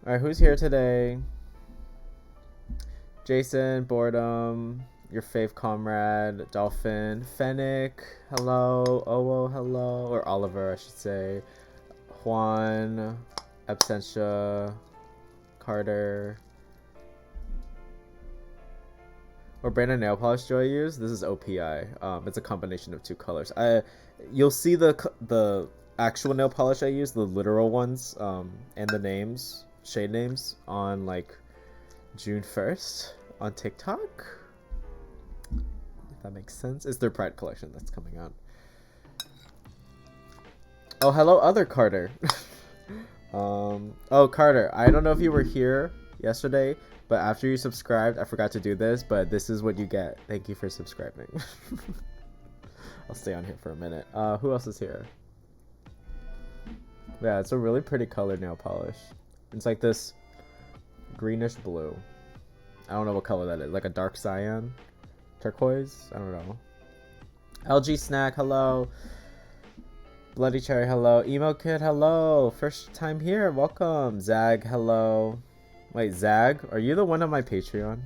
All right, who's here today? Jason, Boredom, your fave comrade, Dolphin, Fennec, hello, Owo, hello, or Oliver, I should say, Juan, Absentia, Carter, what brand of nail polish do I use? This is OPI. It's a combination of two colors. You'll see the actual nail polish I use, the literal ones, and the names, shade names, on like June 1st on TikTok. If that makes sense. It's their Pride collection that's coming out. Oh, hello, other Carter. Oh, Carter, I don't know if you were here yesterday, but after you subscribed, I forgot to do this, but this is what you get. Thank you for subscribing. I'll stay on here for a minute. Who else is here? Yeah, it's a really pretty colored nail polish. It's like this greenish blue. I don't know what color that is. Like a dark cyan? Turquoise? I don't know. LG Snack, hello. Bloody Cherry, hello. Emo Kid, hello. First time here, welcome. Zag, hello. Wait, Zag, are you the one on my Patreon?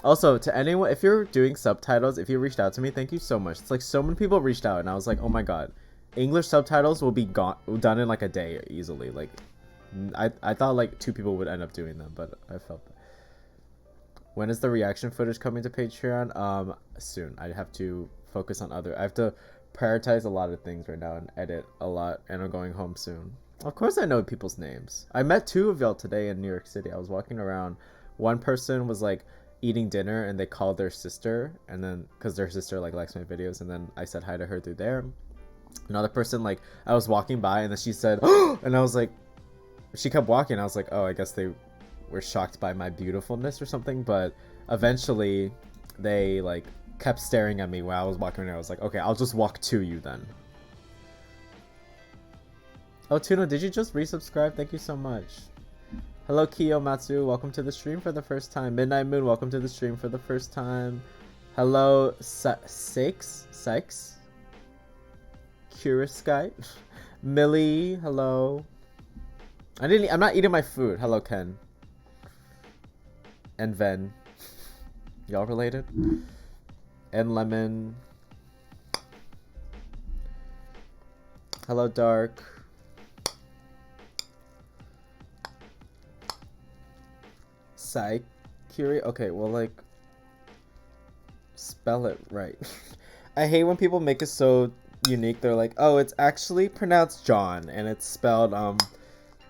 Also, to anyone, if you're doing subtitles, if you reached out to me, thank you so much. It's like so many people reached out, and I was like, oh my god. English subtitles will be done in like a day easily. Like, I thought like 2 people would end up doing them, but I felt that. When is the reaction footage coming to Patreon? Soon. I have to focus on I have to prioritize a lot of things right now and edit a lot, and I'm going home soon. Of course I know people's names. I met 2 of y'all today in New York City. I was walking around. One person was like eating dinner and they called their sister, and then because their sister like likes my videos, and then I said hi to her through there. Another person, like, I was walking by and then she said, oh, and I was like, she kept walking. I was like, oh, I guess they were shocked by my beautifulness or something. But eventually they like kept staring at me while I was walking around. I was like, okay, I'll just walk to you then. Oh, Tuna, did you just resubscribe? Thank you so much. Hello, Kiyomatsu. Welcome to the stream for the first time. Midnight Moon, welcome to the stream for the first time. Hello, Sykes? Curious Sky. Millie, hello. I'm not eating my food. Hello, Ken. And Ven. Y'all related? And Lemon. Hello, Dark. Psych. Curie. Okay, well, like, spell it right. I hate when people make it so unique. They're like, oh, it's actually pronounced John, and it's spelled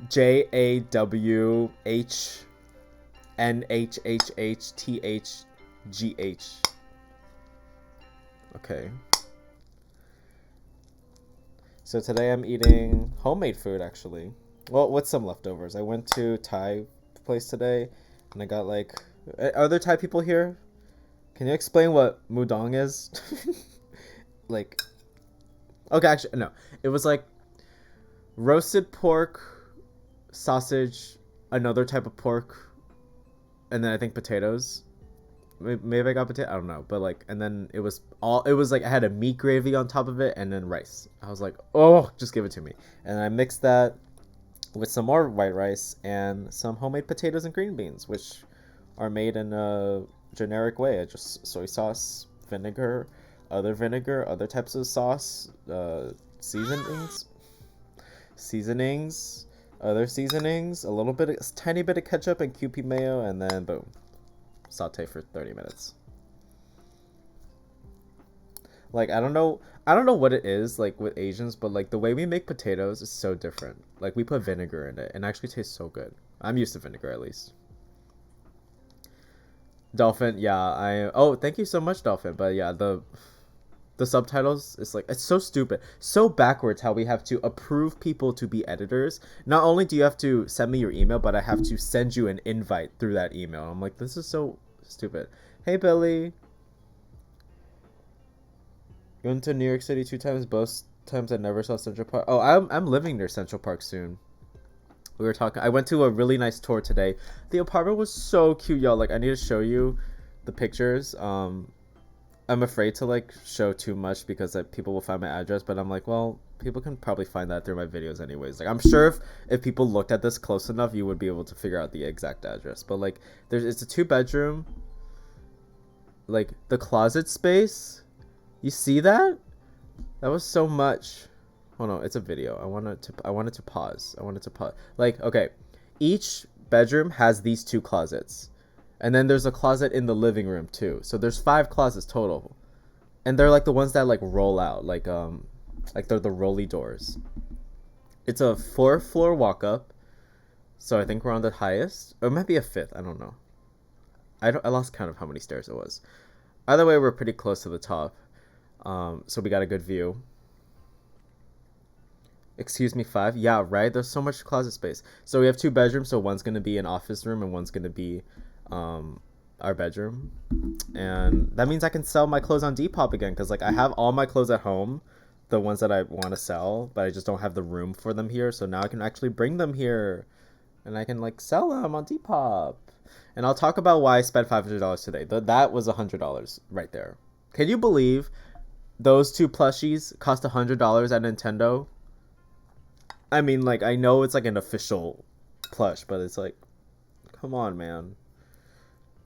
JAWHNHHTHGH. Okay. So today I'm eating homemade food, actually. Well, with some leftovers. I went to Thai place today, and I got like... Are there Thai people here? Can you explain what mudong is? Like... Okay, actually, no. It was like roasted pork, sausage, another type of pork, and then I think potatoes. Maybe I got potato. I don't know, but like, and then it was like I had a meat gravy on top of it, and then rice. I was like, oh, just give it to me. And I mixed that with some more white rice and some homemade potatoes and green beans, which are made in a generic way. Just soy sauce, vinegar, other types of sauce, seasonings, other seasonings, a tiny bit of ketchup and Kewpie mayo, and then boom, saute for 30 minutes. Like, I don't know what it is like with Asians, but like the way we make potatoes is so different. Like, we put vinegar in it and it actually tastes so good. I'm used to vinegar, at least. Dolphin, yeah, oh, thank you so much, Dolphin. But yeah, the subtitles is like, it's so stupid, so backwards how we have to approve people to be editors. Not only do you have to send me your email, but I have to send you an invite through that email. I'm like, this is so stupid. Hey, Billy. You went to New York City 2 times. Both times I never saw Central Park. Oh, I'm living near Central Park soon. We were talking. I went to a really nice tour today. The apartment was so cute, y'all. Like, I need to show you the pictures. I'm afraid to like show too much because like, people will find my address, but I'm like, well, people can probably find that through my videos anyways. Like I'm sure if people looked at this close enough, you would be able to figure out the exact address. But like it's a 2 bedroom, like the closet space. You see that? That was so much. Oh no, it's a video. I wanted to pause. Like, okay, each bedroom has these 2 closets. And then there's a closet in the living room too. So there's 5 closets total. And they're like the ones that like roll out, like they're the rolly doors. It's a 4-floor walk up. So I think we're on the highest. Or it might be a 5th, I don't know. I lost count of how many stairs it was. Either way, we're pretty close to the top. So we got a good view. Excuse me, 5? Yeah, right? There's so much closet space. So we have 2 bedrooms, so one's going to be an office room and one's going to be our bedroom. And that means I can sell my clothes on Depop again because like I have all my clothes at home, the ones that I want to sell, but I just don't have the room for them here. So now I can actually bring them here and I can like sell them on Depop. And I'll talk about why I spent $500 today. That was $100 right there. Can you believe those 2 plushies cost $100 at Nintendo? I mean, like, I know it's like an official plush, but it's like, come on, man.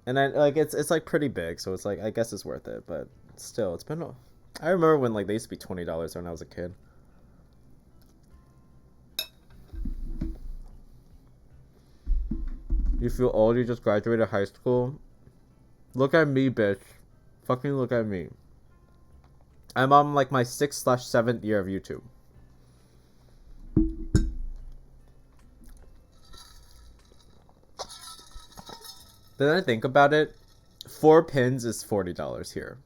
And then like it's like pretty big, so it's like I guess it's worth it, but still, it's been. I remember when like they used to be $20 when I was a kid. You feel old? You just graduated high school. Look at me, bitch. Fucking look at me. I'm on like my 6th/7th year of YouTube. Then I think about it, 4 pins is $40 here,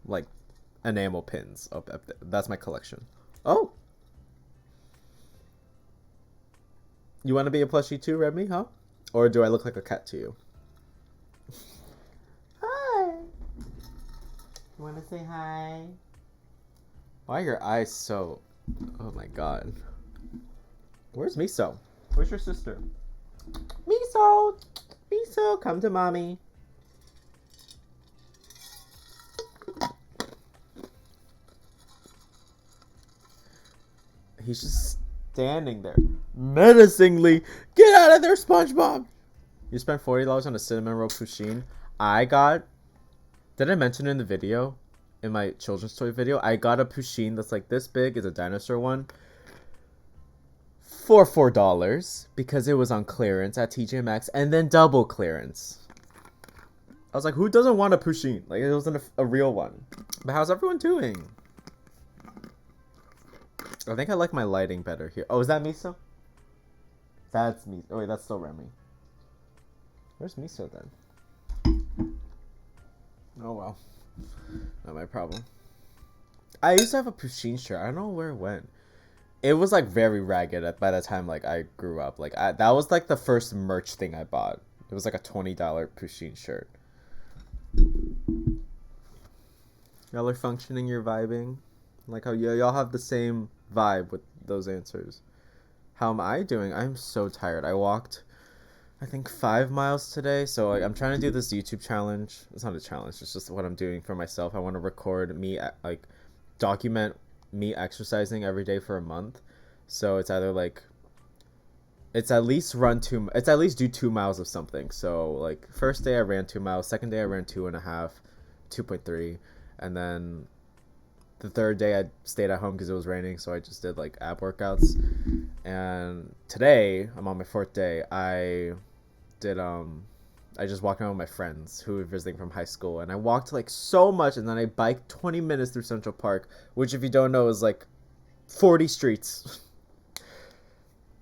like enamel pins. Oh, that's my collection. Oh, you want to be a plushie too, Remy? Huh? Or do I look like a cat to you? Hi. You want to say hi? Why are your eyes so? Oh my god. Where's Miso? Where's your sister? Miso. Miso, come to mommy. He's just standing there menacingly. Get out of there, SpongeBob. You spent $40 on a cinnamon roll poutine. Did I mention in the video, in my children's toy video, I got a poutine that's like this big. It's a dinosaur one. For $4 because it was on clearance at TJ Maxx and then double clearance. I was like, who doesn't want a poutine? Like, it wasn't a real one. But how's everyone doing? I think I like my lighting better here. Oh, is that Miso? That's Miso. Oh, wait, that's still Remy. Where's Miso then? Oh, well. Not my problem. I used to have a poutine shirt. I don't know where it went. It was like very ragged by the time like I grew up. Like that was like the first merch thing I bought. It was like a $20 poutine shirt. Y'all are functioning, you're vibing. Like how y'all have the same vibe with those answers. How am I doing? I'm so tired. I walked, I think 5 miles today. So like, I'm trying to do this YouTube challenge. It's not a challenge. It's just what I'm doing for myself. I want to record me, like document me exercising every day for a month. So it's either like it's at least do 2 miles of something. So like first day I ran 2 miles, second day I ran 2.5, 2.3, and then the third day I stayed at home because it was raining, so I just did like ab workouts. And today I'm on my 4th day. I just walked around with my friends who were visiting from high school, and I walked like so much, and then I biked 20 minutes through Central Park, which if you don't know is like 40 streets.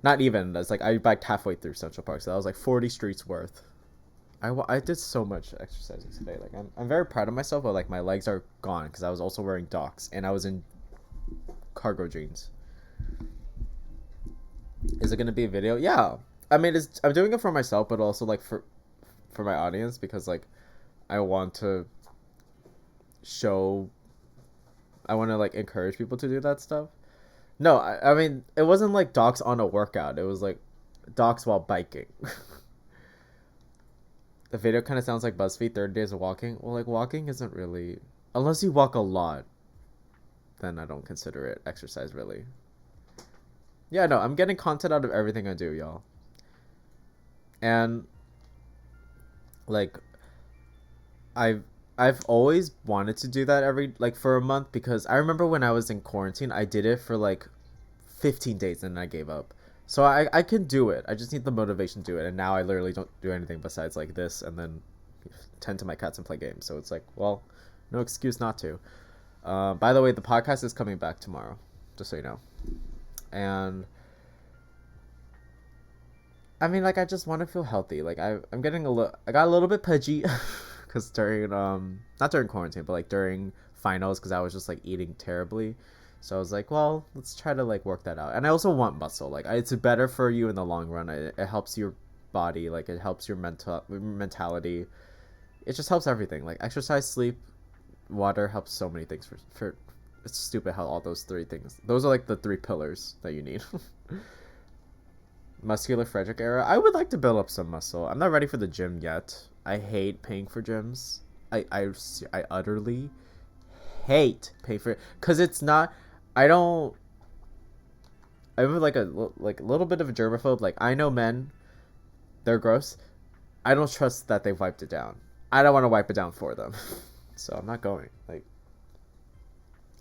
Not even. That's like I biked halfway through Central Park, so that was like 40 streets worth. I did so much exercising today. Like I'm very proud of myself, but like my legs are gone because I was also wearing Docs and I was in cargo jeans. Is it gonna be a video? Yeah. I mean, I'm doing it for myself, but also like for my audience because like I want to like encourage people to do that stuff. No, I mean it wasn't like docs on a workout. It was like docs while biking. The video kind of sounds like BuzzFeed 30 days of walking. Well, like walking isn't really. Unless you walk a lot, then I don't consider it exercise really. Yeah, no, I'm getting content out of everything I do, y'all. And like I've I've always wanted to do that every like for a month because I remember when I was in quarantine, I did it for like 15 days and I gave up. So I can do it. I just need the motivation to do it. And now I literally don't do anything besides like this and then tend to my cats and play games. So it's like, well, no excuse not to. By the way, the podcast is coming back tomorrow, just so you know. And I mean, like, I just want to feel healthy. Like, I'm getting I got a little bit pudgy, because during not during quarantine, but like during finals, because I was just like eating terribly. So I was like, well, let's try to like work that out. And I also want muscle. Like, it's better for you in the long run. It helps your body. Like, it helps your mentality. It just helps everything. Like, exercise, sleep, water helps so many things. For it's stupid how all those three things. Those are like the three pillars that you need. Muscular Frederic era. I would like to build up some muscle. I'm not ready for the gym yet. I hate paying for gyms. I utterly hate paying for it because it's not. I don't. I'm like a little bit of a germaphobe. Like, I know men, they're gross. I don't trust that they've wiped it down. I don't want to wipe it down for them, so I'm not going. Like,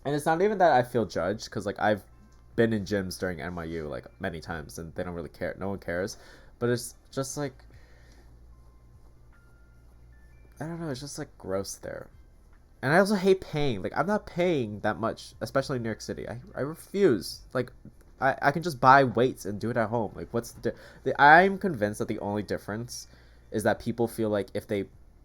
and it's not even that I feel judged because like I've been in gyms during NYU like many times and they don't really care. No one cares, but it's just like I don't know. It's just like gross there. And I also hate paying. Like, I'm not paying that much, especially in New York City. I refuse. Like, I can just buy weights and do it at home. Like, what's I'm convinced that the only difference is that people feel like if they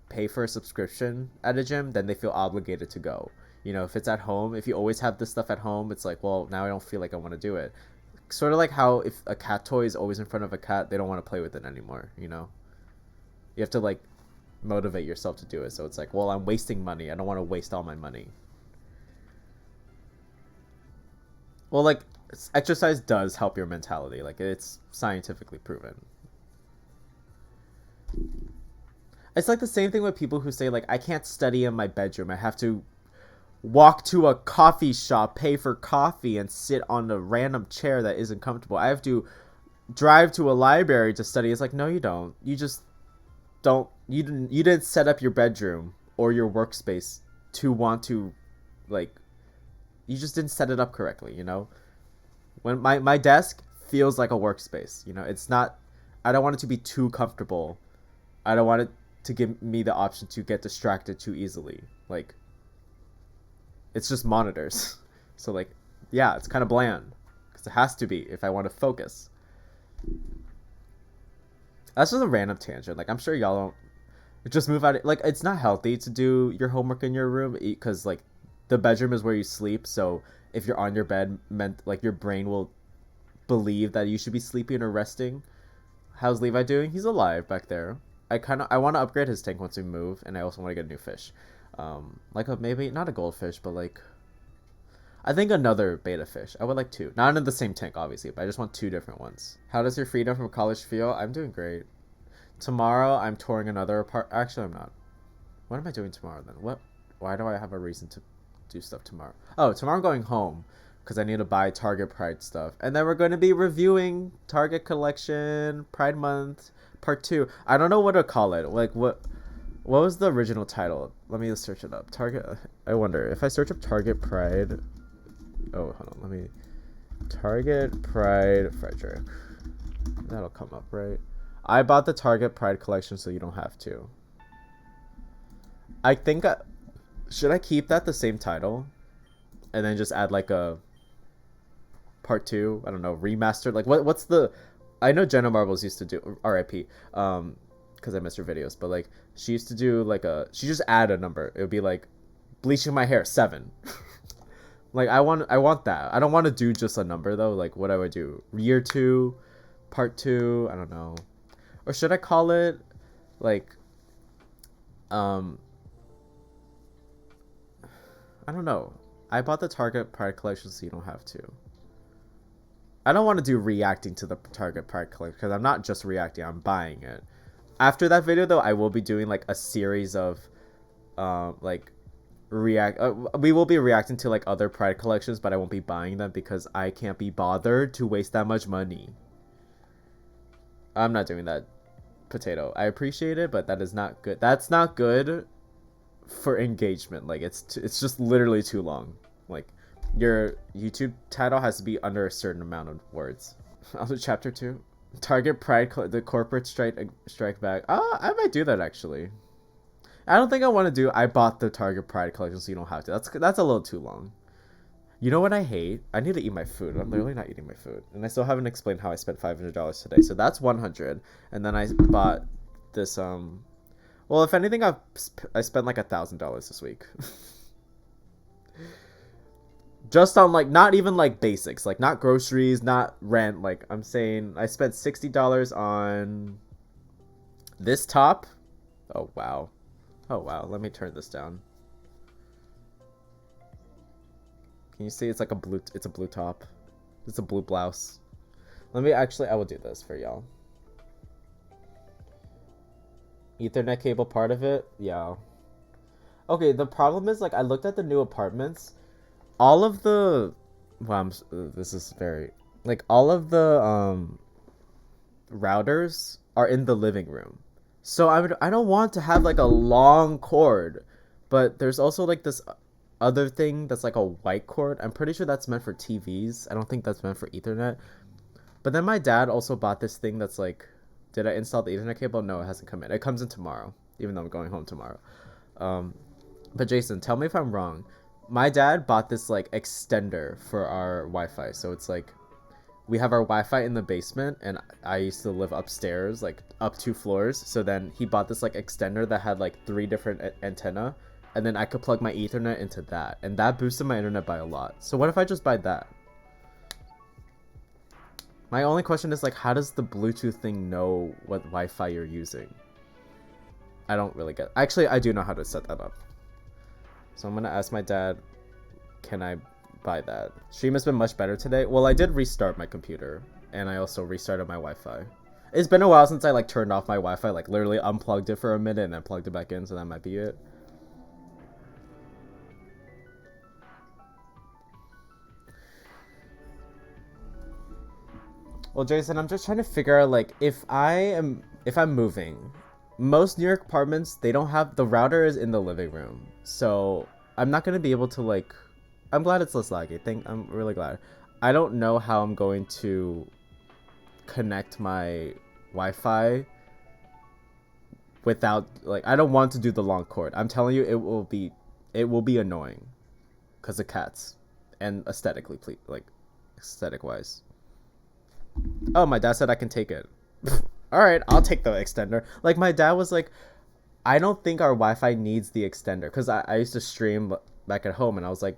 pay for a subscription at a gym, then they feel obligated to go. You know, if it's at home, if you always have this stuff at home, it's like, well, now I don't feel like I want to do it. Sort of like how if a cat toy is always in front of a cat, they don't want to play with it anymore, you know? You have to, like, motivate yourself to do it. So it's like, well, I'm wasting money. I don't want to waste all my money. Well, like, exercise does help your mentality. Like, it's scientifically proven. It's like the same thing with people who say, like, I can't study in my bedroom. I have to walk to a coffee shop, pay for coffee, and sit on a random chair that isn't comfortable. I have to drive to a library to study. It's like, no, you don't. You just don't. You didn't set up your bedroom or your workspace to want to, like, you just didn't set it up correctly, you know? When my desk feels like a workspace, you know? It's not, I don't want it to be too comfortable. I don't want it to give me the option to get distracted too easily. Like, it's just monitors. So, like, yeah, it's kind of bland. Because it has to be if I want to focus. That's just a random tangent. Like, I'm sure y'all don't just move out. Like, it's not healthy to do your homework in your room because, like, the bedroom is where you sleep. So if you're on your bed, like, your brain will believe that you should be sleeping or resting. How's Levi doing? He's alive back there. I want to upgrade his tank once we move, and I also want to get a new fish. Like maybe not a goldfish, but like I think another beta fish. I would like two. Not in the same tank, obviously, but I just want two different ones. How does your freedom from college feel? I'm doing great. Tomorrow, I'm touring another Actually, I'm not. What am I doing tomorrow, then? Why do I have a reason to do stuff tomorrow? Oh, tomorrow I'm going home because I need to buy Target Pride stuff. And then we're going to be reviewing Target Collection Pride Month Part 2. I don't know what to call it. Like, what was the original title? Let me just search it up. Target. I wonder if I search up Target Pride. Oh, hold on. Let me. Target Pride Frederic. That'll come up, right? I bought the Target Pride collection, so you don't have to. I think. Should I keep that the same title, and then just add like a part 2? I don't know, remastered. Like what's the? I know Jenna Marbles used to do R.I.P. Because I missed her videos, but like she used to do like she just add a number. It would be like bleaching my hair 7. Like I want that. I don't want to do just a number though. Like what I would do year 2, part 2. I don't know, or should I call it like I don't know. I bought the Target Pride collection, so you don't have to. I don't want to do reacting to the Target Pride collection because I'm not just reacting. I'm buying it. After that video, though, I will be doing like a series of, like, we will be reacting to like other Pride collections, but I won't be buying them because I can't be bothered to waste that much money. I'm not doing that, Potato. I appreciate it, but that is not good. That's not good for engagement. Like it's just literally too long. Like your YouTube title has to be under a certain amount of words. I'll do chapter 2. Target Pride, the corporate strike back. I might do that actually. I don't think I want to do. I bought the Target Pride collection, so you don't have to. That's a little too long. You know what I hate? I need to eat my food. I'm literally not eating my food, and I still haven't explained how I spent $500 today. So that's 100, and then I bought this. Well, if anything, I spent like $1,000 this week. Just on like not even like basics, like not groceries, not rent. Like I'm saying, I spent $60 on this top. Oh wow. Oh wow, let me turn this down. Can you see it's like a blue top. It's a blue blouse. Let me actually, I will do this for y'all. Ethernet cable part of it? Yeah. Okay, the problem is like I looked at the new apartments. All of the this is very like all of the routers are in the living room. So I don't want to have like a long cord, but there's also like this other thing that's like a white cord. I'm pretty sure that's meant for TVs. I don't think that's meant for Ethernet. But then my dad also bought this thing that's like, did I install the Ethernet cable? No, it hasn't come in. It comes in tomorrow, even though I'm going home tomorrow. But Jason, tell me if I'm wrong. My dad bought this like extender for our Wi-Fi. So it's like, we have our Wi-Fi in the basement, and I used to live upstairs, like up 2 floors. So then he bought this like extender that had like 3 different antenna, and then I could plug my Ethernet into that, and that boosted my internet by a lot. So what if I just buy that? My only question is like, how does the Bluetooth thing know what Wi-Fi you're using? I don't really get it. Actually, I do know how to set that up. So I'm gonna ask my dad, can I buy that? Stream has been much better today. Well, I did restart my computer, and I also restarted my Wi-Fi. It's been a while since I like turned off my Wi-Fi, like literally unplugged it for a minute and then plugged it back in, so that might be it. Well, Jason, I'm just trying to figure out like if I'm moving, most New York apartments, they don't have, the router is in the living room, so I'm not gonna be able to like. I'm glad it's less laggy. I'm really glad. I don't know how I'm going to connect my Wi-Fi without like. I don't want to do the long cord. I'm telling you, it will be annoying because of cats and aesthetic wise. Oh, my dad said I can take it. All right, I'll take the extender. Like my dad was like, I don't think our Wi-Fi needs the extender because I used to stream back at home, and I was like,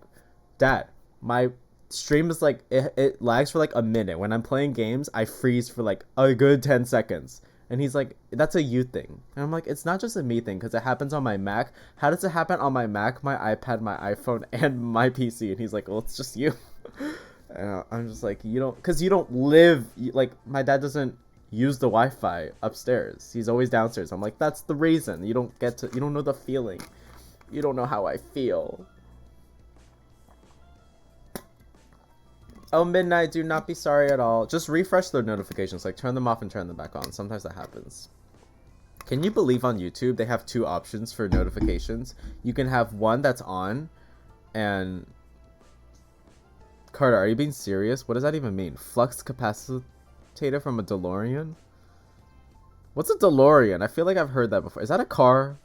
Dad, my stream is like it lags for like a minute. When I'm playing games, I freeze for like a good 10 seconds. And he's like, that's a you thing. And I'm like, it's not just a me thing because it happens on my Mac. How does it happen on my Mac, my iPad, my iPhone, and my PC? And he's like, well, it's just you. And I'm just like, you don't live, like my dad doesn't use the Wi-Fi upstairs. He's always downstairs. I'm like, that's the reason. You don't know the feeling. You don't know how I feel. Oh, midnight, do not be sorry at all. Just refresh their notifications, like turn them off and turn them back on. Sometimes that happens. Can you believe on YouTube they have 2 options for notifications? You can have one that's on, and Carter, are you being serious? What does that even mean? Flux capacitator from a DeLorean? What's a DeLorean? I feel like I've heard that before. Is that a car?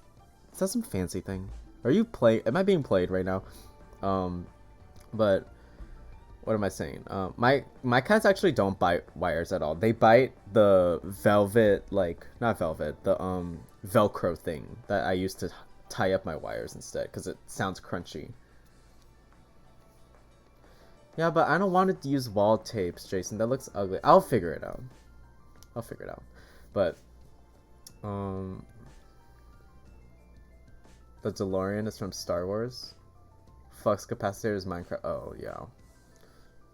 Is that some fancy thing? Are you playing? Am I being played right now? But what am I saying? My cats actually don't bite wires at all. They bite the velvet, like not velvet, the Velcro thing that I used to tie up my wires instead because it sounds crunchy. Yeah, but I don't want to use wall tapes, Jason. That looks ugly. I'll figure it out. But the DeLorean is from Star Wars. Flux capacitor is Minecraft. Oh yeah.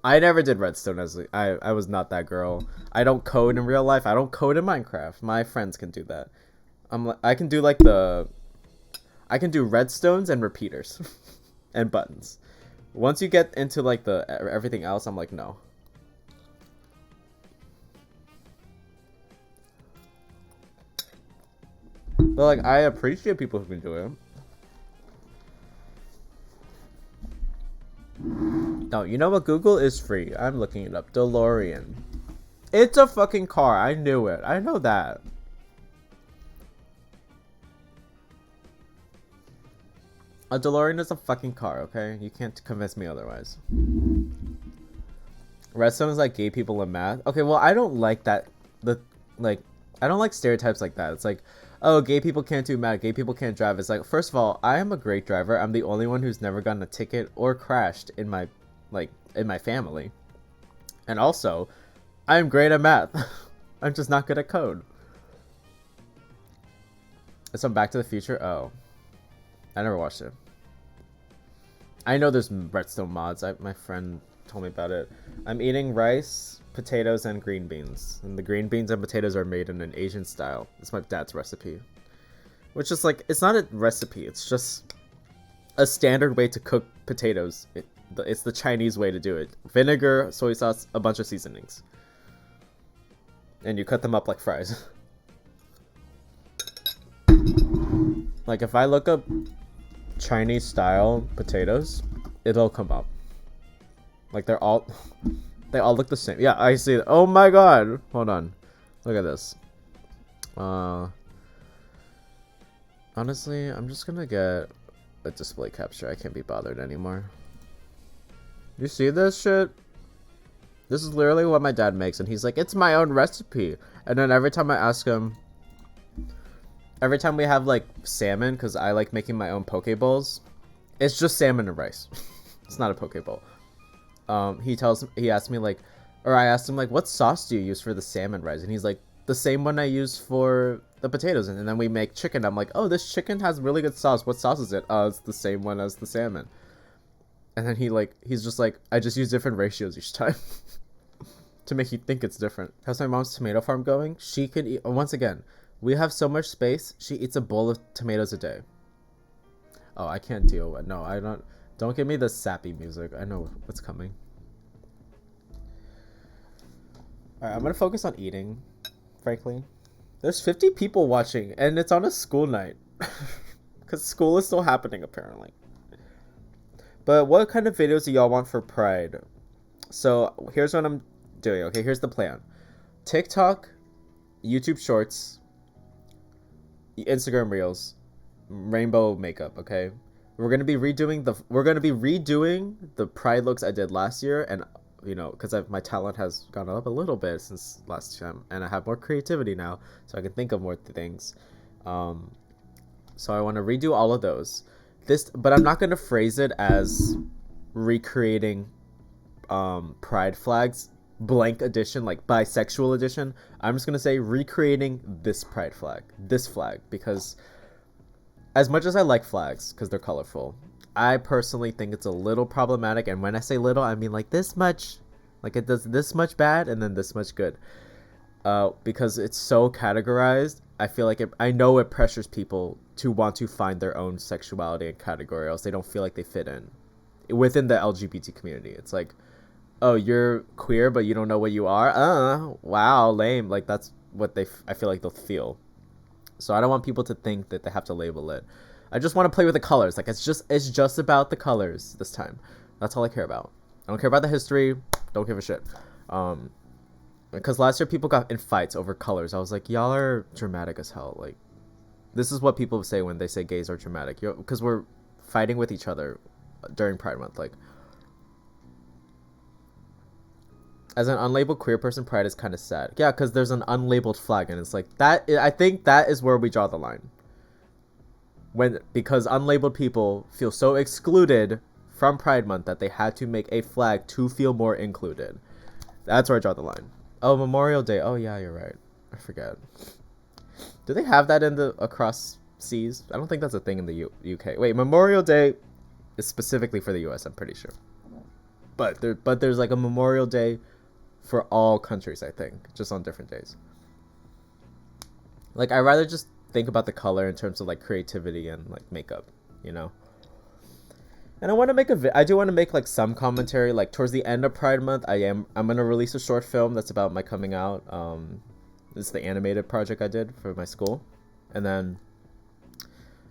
I never did redstone as I was not that girl. I don't code in real life. I don't code in Minecraft. My friends can do that. I can do like the I can do redstones and repeaters and buttons. Once you get into like the everything else, I'm like, no. But like, I appreciate people who can do it. No, you know what? Google is free. I'm looking it up. DeLorean. It's a fucking car. I knew it. I know that. A DeLorean is a fucking car, okay? You can't convince me otherwise. Redstone is like gay people in math. Okay, well, I don't like that. I don't like stereotypes like that. It's like, oh, gay people can't do math. Gay people can't drive. It's like, first of all, I am a great driver. I'm the only one who's never gotten a ticket or crashed in my family. And also, I'm great at math. I'm just not good at code. So Back to the Future? Oh. I never watched it. I know there's redstone mods. My friend told me about it. I'm eating rice, potatoes, and green beans. And the green beans and potatoes are made in an Asian style. It's my dad's recipe. Which is like, it's not a recipe. It's just a standard way to cook potatoes. It's the Chinese way to do it. Vinegar, soy sauce, a bunch of seasonings. And you cut them up like fries. Like, if I look up Chinese style potatoes, it'll come up. Like, they all look the same. Yeah, I see it. Oh my god. Hold on. Look at this. Honestly, I'm just gonna get a display capture. I can't be bothered anymore. You see this shit? This is literally what my dad makes, and he's like, it's my own recipe. And then every time I ask him, every time we have like salmon, because I like making my own poke bowls, it's just salmon and rice. It's not a poke bowl. He asked me like, or I asked him like, what sauce do you use for the salmon rice? And he's like, the same one I use for the potatoes. And then we make chicken. I'm like, oh, this chicken has really good sauce. What sauce is it? Oh, it's the same one as the salmon. And then he's just like, I just use different ratios each time to make you think it's different. How's my mom's tomato farm going? She can eat, once again, we have so much space. She eats a bowl of tomatoes a day. Oh, I can't deal with, no, I don't give me the sappy music. I know what's coming. Alright, I'm gonna focus on eating, frankly. There's 50 people watching, and it's on a school night. Because school is still happening, apparently. But what kind of videos do y'all want for Pride? So, here's what I'm doing, okay? Here's the plan. TikTok, YouTube Shorts, Instagram Reels, rainbow makeup, okay? We're gonna be redoing the Pride looks I did last year, and you know, because my talent has gone up a little bit since last time, and I have more creativity now, so I can think of more things. So I want to redo all of those. But I'm not gonna phrase it as recreating Pride flags, blank edition, like bisexual edition. I'm just gonna say recreating this Pride flag, because as much as I like flags because they're colorful, I personally think it's a little problematic, and when I say little, I mean like this much. Like, it does this much bad and then this much good. Because it's so categorized, I feel like I know it pressures people to want to find their own sexuality and category, or else they don't feel like they fit in within the LGBT community. It's like, oh, you're queer, but you don't know what you are? Wow, lame. Like, that's what I feel like they'll feel. So I don't want people to think that they have to label it. I just want to play with the colors. Like, it's just about the colors this time. That's all I care about. I don't care about the history. Don't give a shit. Because last year people got in fights over colors. I was like, y'all are dramatic as hell. Like, this is what people say when they say gays are dramatic. Because we're fighting with each other during Pride Month. Like, as an unlabeled queer person, Pride is kind of sad. Yeah, because there's an unlabeled flag, and it's like that. I think that is where we draw the line. Because unlabeled people feel so excluded from Pride Month that they had to make a flag to feel more included. That's where I draw the line. Oh, Memorial Day. Oh yeah, you're right. I forget. Do they have that in the across seas? I don't think that's a thing in the UK. Wait, Memorial Day is specifically for the US, I'm pretty sure. But there's like a Memorial Day for all countries, I think, just on different days. Like, I rather just think about the color in terms of like creativity and like makeup, you know. And I want to make I do want to make like some commentary like towards the end of Pride Month. I'm gonna release a short film that's about my coming out. This is the animated project I did for my school, and then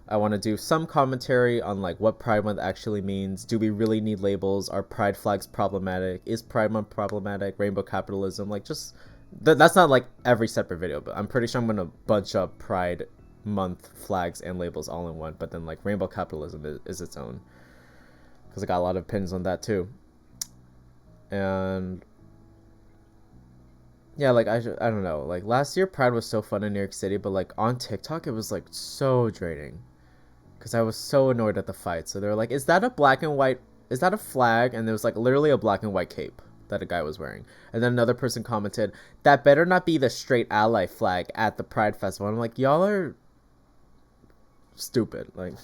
I want to do some commentary on like what Pride Month actually means. Do we really need labels? Are pride flags problematic? Is Pride Month problematic? Rainbow capitalism? Like just that's not like every separate video, but I'm pretty sure I'm gonna bunch up Pride Month flags and labels all in one. But then like rainbow capitalism is its own, because I got a lot of pins on that too. And yeah, like I don't know. Like last year Pride was so fun in New York City, but like on TikTok it was like so draining, because I was so annoyed at the fight. So they were like, is that a black and white, is that a flag? And there was like literally a black and white cape that a guy was wearing. And then another person commented, that better not be the straight ally flag at the Pride Festival. And I'm like, y'all are stupid. Like,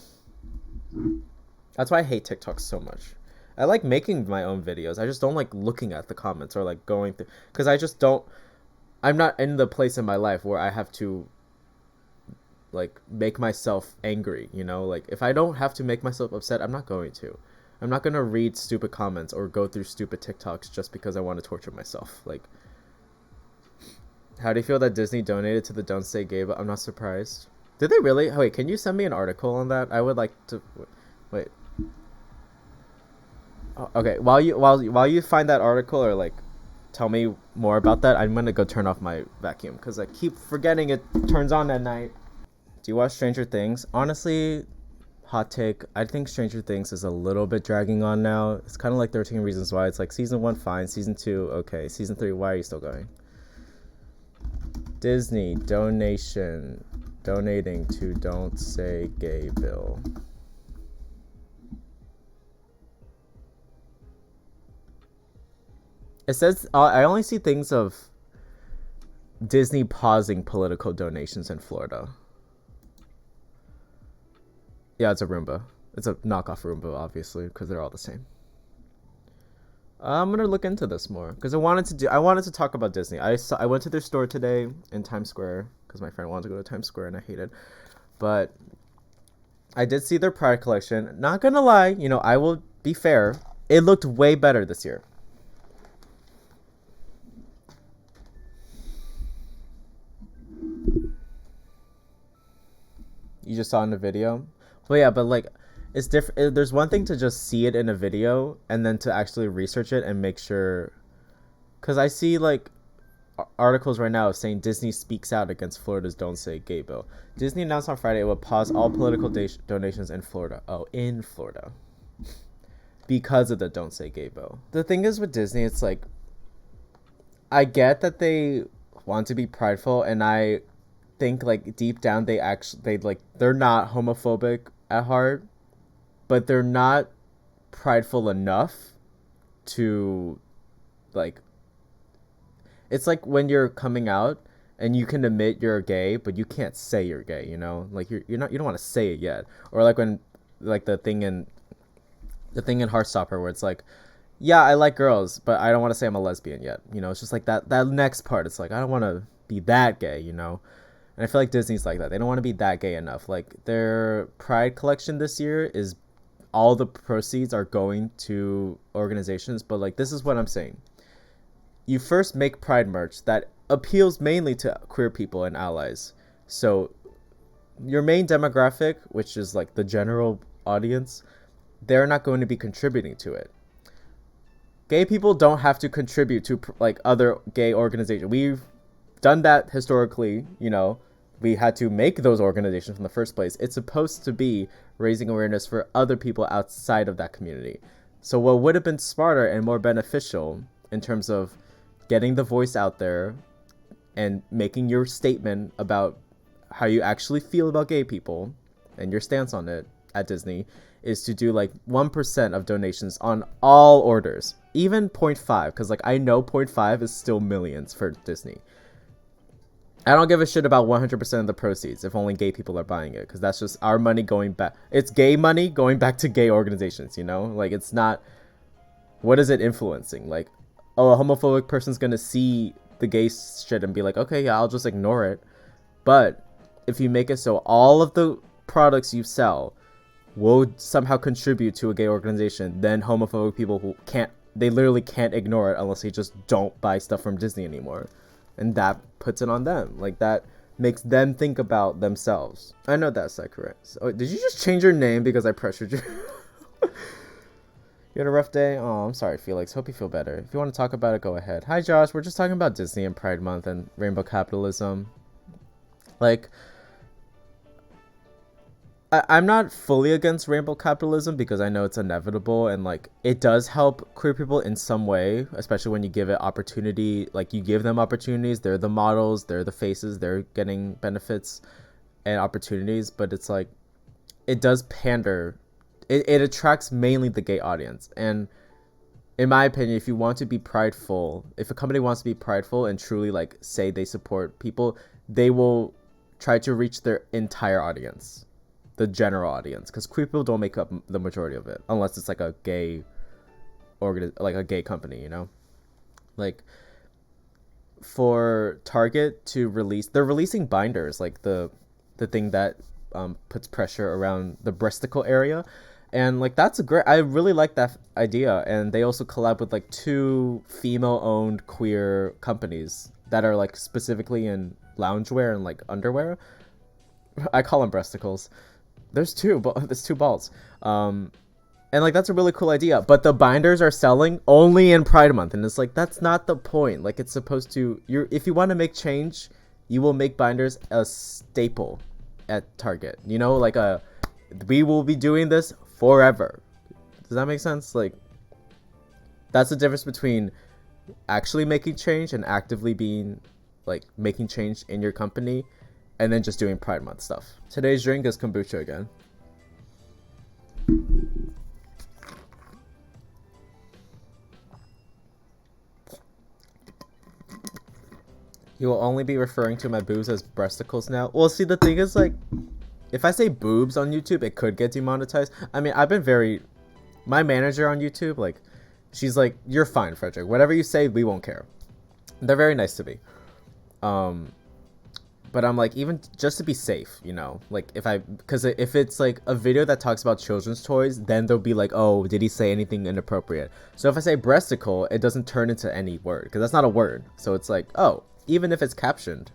that's why I hate TikTok so much. I like making my own videos. I just don't like looking at the comments or like going through, because I just don't, I'm not in the place in my life where I have to like make myself angry, you know. Like if I don't have to make myself upset, I'm not going to. I'm not gonna read stupid comments or go through stupid TikToks just because I want to torture myself. Like, how do you feel that Disney donated to the Don't Say Gay? But I'm not surprised. Did they really? Wait, can you send me an article on that? I would like to. Wait. Okay, while you find that article or like tell me more about that, I'm gonna go turn off my vacuum because I keep forgetting it turns on at night. Do you watch Stranger Things? Honestly, hot take, I think Stranger Things is a little bit dragging on now. It's kind of like 13 Reasons Why. It's like season 1 fine, season 2 okay, season 3 why are you still going? Disney donating to Don't Say Gay bill. It says I only see things of Disney pausing political donations in Florida. Yeah, it's a Roomba. It's a knockoff Roomba, obviously, because they're all the same. I'm gonna look into this more because I wanted to talk about Disney. I went to their store today in Times Square because my friend wanted to go to Times Square and I hated, but I did see their Pride collection. Not gonna lie, you know, I will be fair. It looked way better this year. You just saw in the video. But yeah, but like it's different. There's one thing to just see it in a video and then to actually research it and make sure, because I see like articles right now saying Disney speaks out against Florida's Don't Say Gay bill. Disney announced on Friday it would pause all political donations in Florida. Oh, in Florida. Because of the Don't Say Gay bill. The thing is with Disney, it's like, I get that they want to be prideful, and I think like deep down they're not homophobic at heart, but they're not prideful enough to like, it's like when you're coming out and you can admit you're gay but you can't say you're gay, you know, like you don't want to say it yet. Or like when like the thing in Heartstopper where it's like, yeah, I like girls but I don't want to say I'm a lesbian yet, you know. It's just like that next part, it's like I don't want to be that gay, you know. And I feel like Disney's like that. They don't want to be that gay enough. Like their Pride collection this year is all the proceeds are going to organizations. But like, this is what I'm saying. You first make Pride merch that appeals mainly to queer people and allies. So your main demographic, which is like the general audience, they're not going to be contributing to it. Gay people don't have to contribute to like other gay organizations. We've done that historically, you know. We had to make those organizations in the first place. It's supposed to be raising awareness for other people outside of that community. So what would have been smarter and more beneficial in terms of getting the voice out there and making your statement about how you actually feel about gay people and your stance on it at Disney is to do like 1% of donations on all orders, even 0.5, because like I know 0.5 is still millions for Disney. I don't give a shit about 100% of the proceeds if only gay people are buying it, because that's just our money going back. It's gay money going back to gay organizations, you know? Like, it's not... What is it influencing? Like, oh, a homophobic person's gonna see the gay shit and be like, okay, yeah, I'll just ignore it. But if you make it so all of the products you sell will somehow contribute to a gay organization, then homophobic people who they literally can't ignore it unless they just don't buy stuff from Disney anymore. And that puts it on them. Like, that makes them think about themselves. I know that's not correct. So, did you just change your name because I pressured you? You had a rough day? Oh, I'm sorry, Felix. Hope you feel better. If you want to talk about it, go ahead. Hi, Josh. We're just talking about Disney and Pride Month and rainbow capitalism. Like, I'm not fully against rainbow capitalism because I know it's inevitable and like it does help queer people in some way, especially when you give it opportunity. Like, you give them opportunities, they're the models, they're the faces, they're getting benefits and opportunities, but it's like it does pander. It attracts mainly the gay audience. And in my opinion, if you want to be prideful, if a company wants to be prideful and truly like say they support people, they will try to reach their entire audience, the general audience, because queer people don't make up the majority of it unless it's like a gay like a gay company, you know. Like, for Target to release, they're releasing binders, like the thing that puts pressure around the breasticle area, and like that's a great, I really like that idea. And they also collab with like 2 female owned queer companies that are like specifically in loungewear and like underwear. I call them breasticles. There's 2 balls. And like that's a really cool idea, but the binders are selling only in Pride Month, and it's like that's not the point. Like, it's supposed to, if you want to make change, you will make binders a staple at Target. You know, like we will be doing this forever. Does that make sense? Like, that's the difference between actually making change and actively being like making change in your company, and then just doing Pride Month stuff. Today's drink is kombucha again. You will only be referring to my boobs as breasticles now? Well, see, the thing is, like, if I say boobs on YouTube, it could get demonetized. I mean, my manager on YouTube, like, she's like, you're fine, Frederic. Whatever you say, we won't care. They're very nice to me. But I'm like, even just to be safe, you know, like because if it's like a video that talks about children's toys, then they'll be like, oh, did he say anything inappropriate? So if I say breasticle, it doesn't turn into any word, because that's not a word. So it's like, oh, even if it's captioned,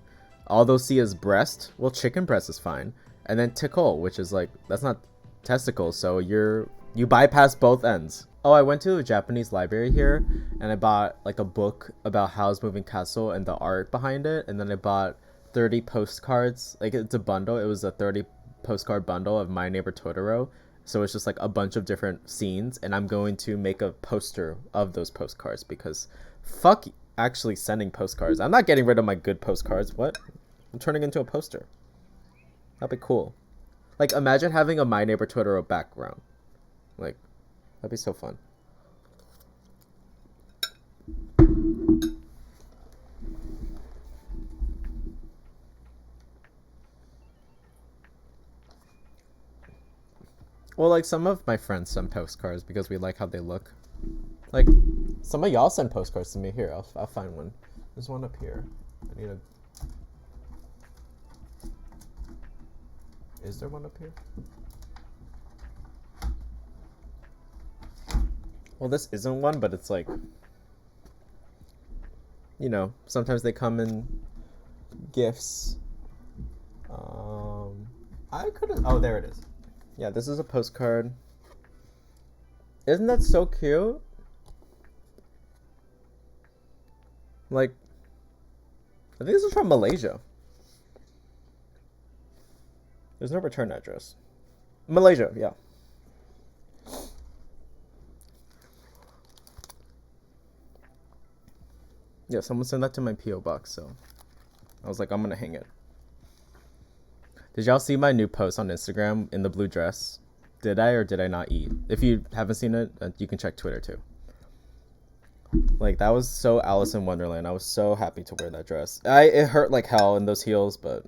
all they'll see is breast. Well, chicken breast is fine. And then tickle, which is like, that's not testicles. So you bypass both ends. Oh, I went to a Japanese library here, and I bought like a book about Howl's Moving Castle and the art behind it. And then I bought 30 postcards. Like, it's a bundle. It was a 30 postcard bundle of My Neighbor Totoro. So it's just like a bunch of different scenes, and I'm going to make a poster of those postcards, because fuck actually sending postcards. I'm not getting rid of my good postcards. What? I'm turning into a poster. That'd be cool. Like, imagine having a My Neighbor Totoro background. Like, that'd be so fun. Well, like, some of my friends send postcards because we like how they look. Like, some of y'all send postcards to me. Here, I'll find one. There's one up here. I need a... Is there one up here? Well, this isn't one, but it's like... You know, sometimes they come in gifts. I couldn't... Oh, there it is. Yeah, this is a postcard. Isn't that so cute? Like, I think this is from Malaysia. There's no return address. Malaysia, yeah. Yeah, someone sent that to my P.O. box, so I was like, I'm gonna hang it. Did y'all see my new post on Instagram in the blue dress? Did I or did I not eat? If you haven't seen it, you can check Twitter too. Like, that was so Alice in Wonderland. I was so happy to wear that dress. It hurt like hell in those heels, but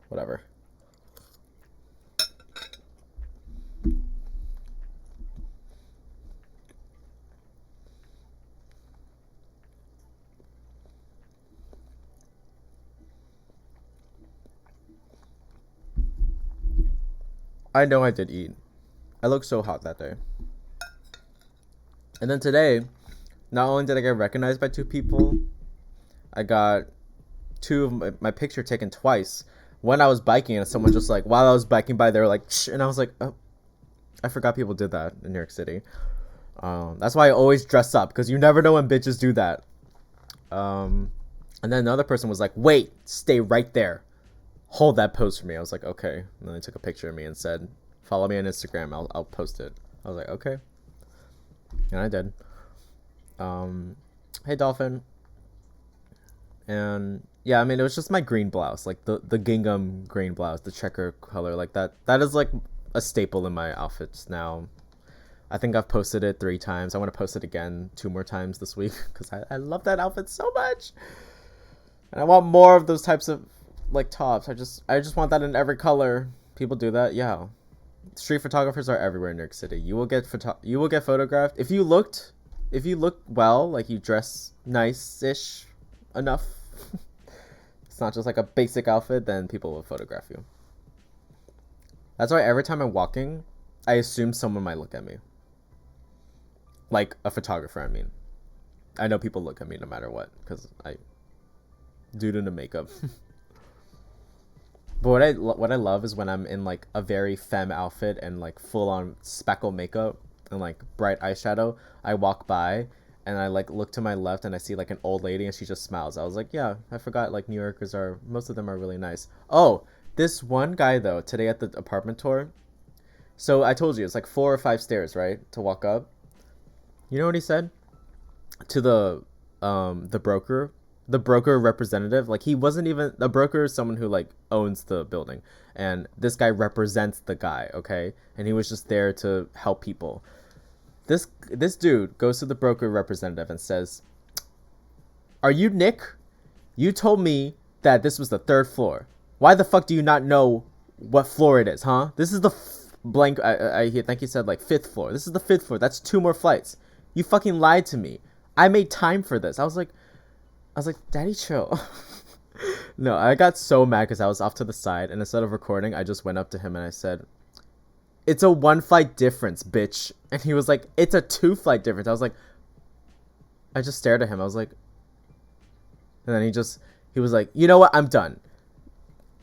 whatever. I know I did eat. I looked so hot that day. And then today, not only did I get recognized by two people, I got two of my picture taken twice. When I was biking and someone just like, while I was biking by, they were like, shh, and I was like, oh, I forgot people did that in New York City. That's why I always dress up, because you never know when bitches do that. And then another person was like, wait, stay right there. Hold that pose for me. I was like, okay. And then they took a picture of me and said, follow me on Instagram. I'll post it. I was like, okay. And I did. Hey, Dolphin. And yeah, I mean, it was just my green blouse, like the gingham green blouse, the checker color, like that. That is like a staple in my outfits now. I think I've posted it 3 times. I want to post it again 2 more times this week because I love that outfit so much, and I want more of those types of like tops. I just want that in every color. People do that, yeah. Street photographers are everywhere in New York City. You will get photographed if you look well, like you dress nice-ish enough. It's not just like a basic outfit, then people will photograph you. That's why every time I'm walking, I assume someone might look at me. Like a photographer, I mean. I know people look at me no matter what, because due to the makeup. But what I love is when I'm in like a very femme outfit and like full on speckle makeup and like bright eyeshadow. I walk by and I like look to my left and I see like an old lady and she just smiles. I was like, yeah, I forgot like New Yorkers most of them are really nice. Oh, this one guy though, today at the apartment tour. So I told you it's like 4 or 5 stairs, right, to walk up. You know what he said to the broker representative? Like, he wasn't even the broker is someone who like owns the building, and this guy represents the guy, okay? And he was just there to help people. This dude goes to the broker representative and says, "Are you Nick? You told me that this was the 3rd floor. Why the fuck do you not know what floor it is, huh? This is the blank. I think he said like 5th floor. This is the 5th floor. That's 2 more flights. You fucking lied to me. I made time for this." I was like, Daddy, chill. No, I got so mad because I was off to the side, and instead of recording, I just went up to him and I said, "It's a 1 flight difference, bitch." And he was like, "It's a 2 flight difference." I just stared at him. I was like, and then he was like, "You know what? I'm done.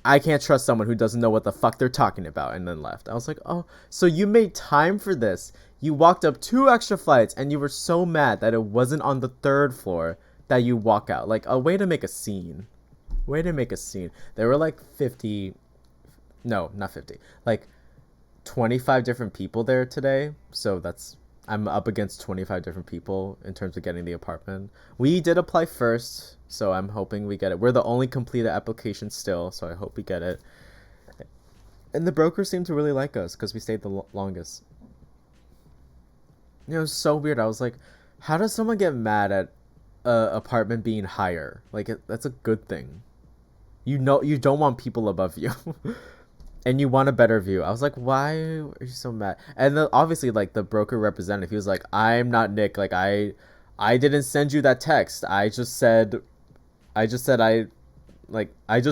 I can't trust someone who doesn't know what the fuck they're talking about," and then left. I was like, oh, so you made time for this. You walked up 2 extra flights, and you were so mad that it wasn't on the 3rd floor that you walk out. Like, a way to make a scene. Way to make a scene. There were like 50, no, not 50, like 25 different people there today. So I'm up against 25 different people in terms of getting the apartment. We did apply first, so I'm hoping we get it. We're the only completed application still, so I hope we get it. And the broker seemed to really like us because we stayed the longest. It was so weird. I was like, how does someone get mad at a apartment being higher? Like, that's a good thing. You don't want people above you. And you want a better view. I was like, why are you so mad? And obviously, like, the broker representative, he was like, I'm not Nick. Like, I didn't send you that text. I just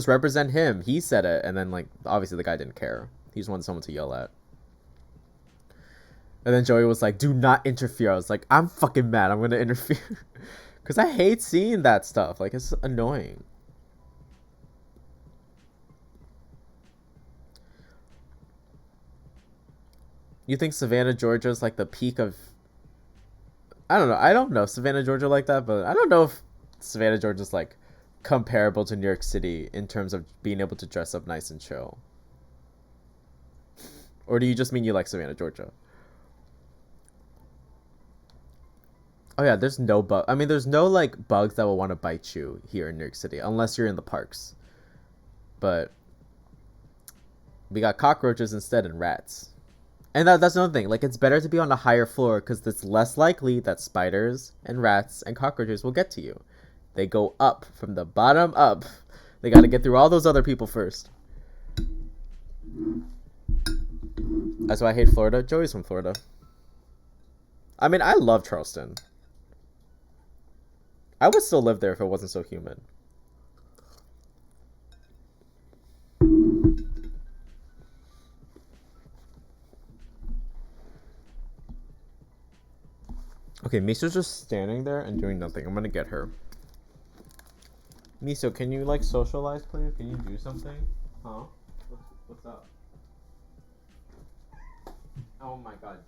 represent him. He said it. And then, like, obviously the guy didn't care. He just wanted someone to yell at. And then Joey was like, do not interfere. I was like, I'm fucking mad. I'm going to interfere. Because I hate seeing that stuff. Like, it's annoying. You think Savannah, Georgia is like the peak of... I don't know. I don't know Savannah, Georgia like that, but I don't know if Savannah, Georgia is like comparable to New York City in terms of being able to dress up nice and chill. Or do you just mean you like Savannah, Georgia? Oh yeah, there's no bug. I mean, there's no like bugs that will want to bite you here in New York City unless you're in the parks. But we got cockroaches instead and rats. And that's another thing. Like, it's better to be on a higher floor because it's less likely that spiders and rats and cockroaches will get to you. They go up from the bottom up. They got to get through all those other people first. That's why I hate Florida. Joey's from Florida. I mean, I love Charleston. I would still live there if it wasn't so humid. Okay, Miso's just standing there and doing nothing. I'm gonna get her. Miso, can you like socialize, please? Can you do something? Huh? What's up? Oh my god,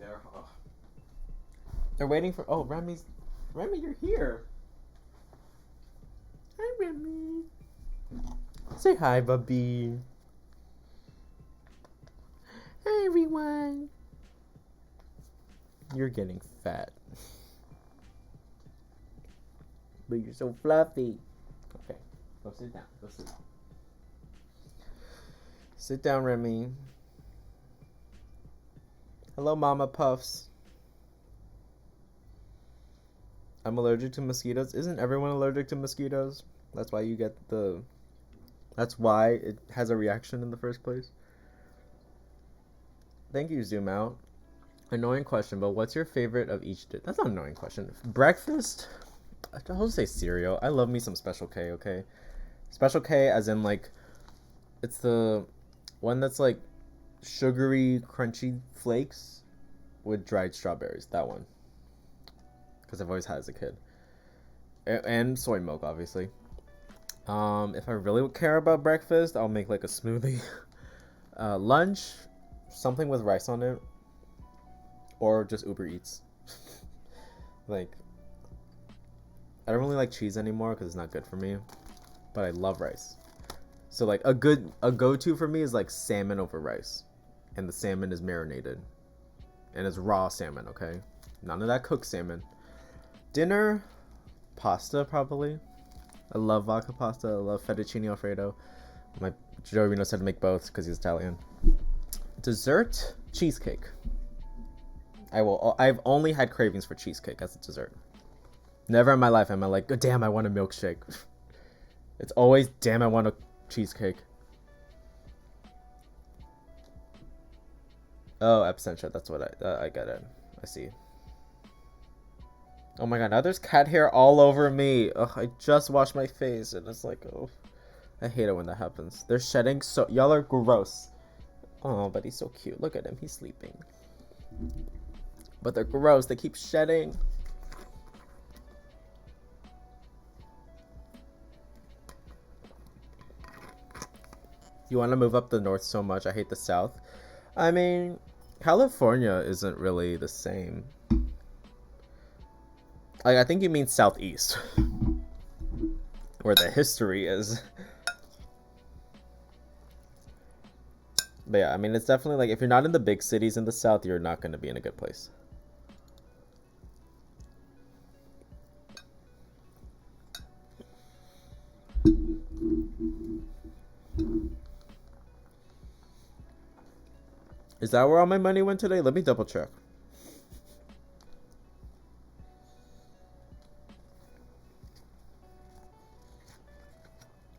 they're waiting for. Oh, Remy, you're here. Hi, Remy. Say hi, Bubby. Hi, everyone. You're getting fat. But you're so fluffy. Okay, go sit down. Sit down, Remy. Hello, Mama Puffs. I'm allergic to mosquitoes. Isn't everyone allergic to mosquitoes? That's why you get the... That's why it has a reaction in the first place. Thank you, Zoom Out. Annoying question, but what's your favorite of each dish? That's not an annoying question. Breakfast? I'll just say cereal. I love me some Special K, okay? Special K as in, like, it's the one that's, like, sugary, crunchy flakes with dried strawberries. That one. Because I've always had as a kid. And soy milk, obviously. If I really care about breakfast, I'll make, like, a smoothie. Lunch, something with rice on it. Or just Uber Eats. Like, I don't really like cheese anymore because it's not good for me. But I love rice. So, like, a go-to for me is, like, salmon over rice. And the salmon is marinated. And it's raw salmon, okay? None of that cooked salmon. Dinner, pasta, probably. I love vodka pasta. I love fettuccine alfredo. My Joey knows how to make both because he's Italian. Dessert, cheesecake. I've only had cravings for cheesecake as a dessert. Never in my life am I like, oh, damn, I want a milkshake. It's always, damn, I want a cheesecake. Oh, absentia, that's what I get it. I see. Oh my god, now there's cat hair all over me. Ugh, I just washed my face and it's like, oh. I hate it when that happens. They're shedding so... Y'all are gross. Oh, but he's so cute. Look at him, he's sleeping. But they're gross, they keep shedding. You want to move up the north so much. I hate the south. I mean, California isn't really the same. Like, I think you mean southeast. Where the history is. But yeah, I mean, it's definitely like, if you're not in the big cities in the south, you're not going to be in a good place. Is that where all my money went today? Let me double check.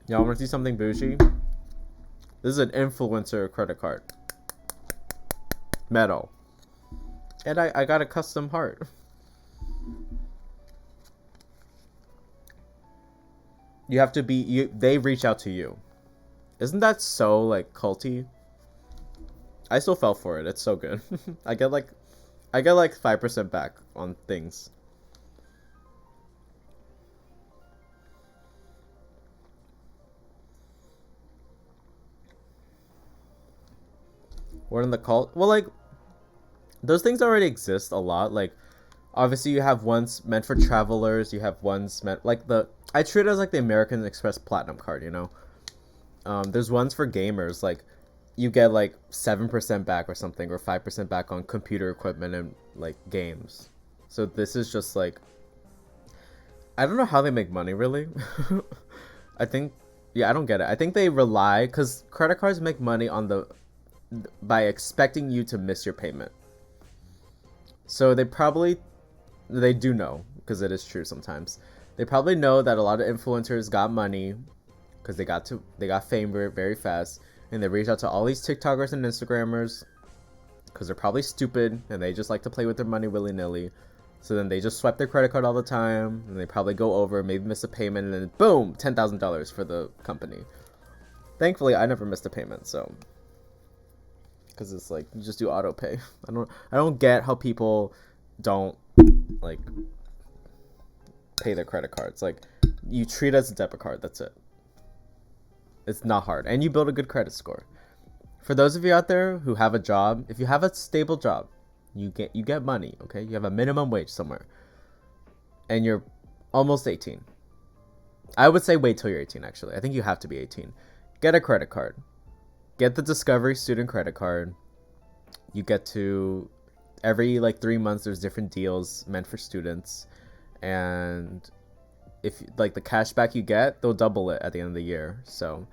Y'all want to see something bougie? This is an influencer credit card. Metal. And I got a custom heart. You have to be... They reach out to you. Isn't that so, like, culty? I still fell for it. It's so good. I get like 5% back on things. We're in the cult. Well, like, those things already exist a lot. Like, obviously you have ones meant for travelers. You have ones meant like I treat it as like the American Express Platinum card. You know, there's ones for gamers like. You get like 7% back or something, or 5% back on computer equipment and like games. So this is just like, I don't know how they make money really. I think, yeah, I don't get it. I think they rely, because credit cards make money on by expecting you to miss your payment. So they do know, because it is true sometimes. They probably know that a lot of influencers got money because they got fame very, very fast. And they reach out to all these TikTokers and Instagrammers because they're probably stupid and they just like to play with their money willy-nilly. So then they just swipe their credit card all the time and they probably go over, maybe miss a payment, and then boom, $10,000 for the company. Thankfully, I never missed a payment, so because it's like you just do auto pay. I don't get how people don't like pay their credit cards. Like you treat it as a debit card. That's it. It's not hard, and you build a good credit score. For those of you out there who have a job, if you have a stable job, you get money. Okay, you have a minimum wage somewhere, and you're almost 18. I would say wait till you're 18. Actually, I think you have to be 18. Get a credit card. Get the Discovery Student Credit Card. You get to every like 3 months. There's different deals meant for students, and if like the cash back you get, they'll double it at the end of the year. So,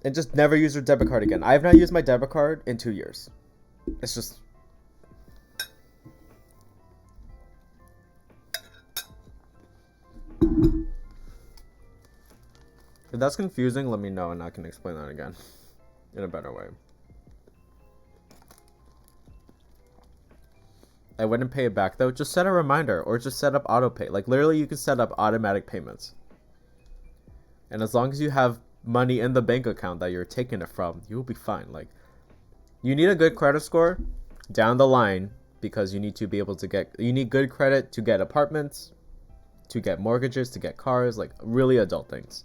and just never use your debit card again. I have not used my debit card in 2 years. It's just. If that's confusing, let me know and I can explain that again in a better way. I wouldn't pay it back though. Just set a reminder or just set up auto pay. Like literally you can set up automatic payments. And as long as you have money in the bank account that you're taking it from, you will be fine. Like you need a good credit score down the line because you need to be able to you need good credit to get apartments, to get mortgages, to get cars, like really adult things.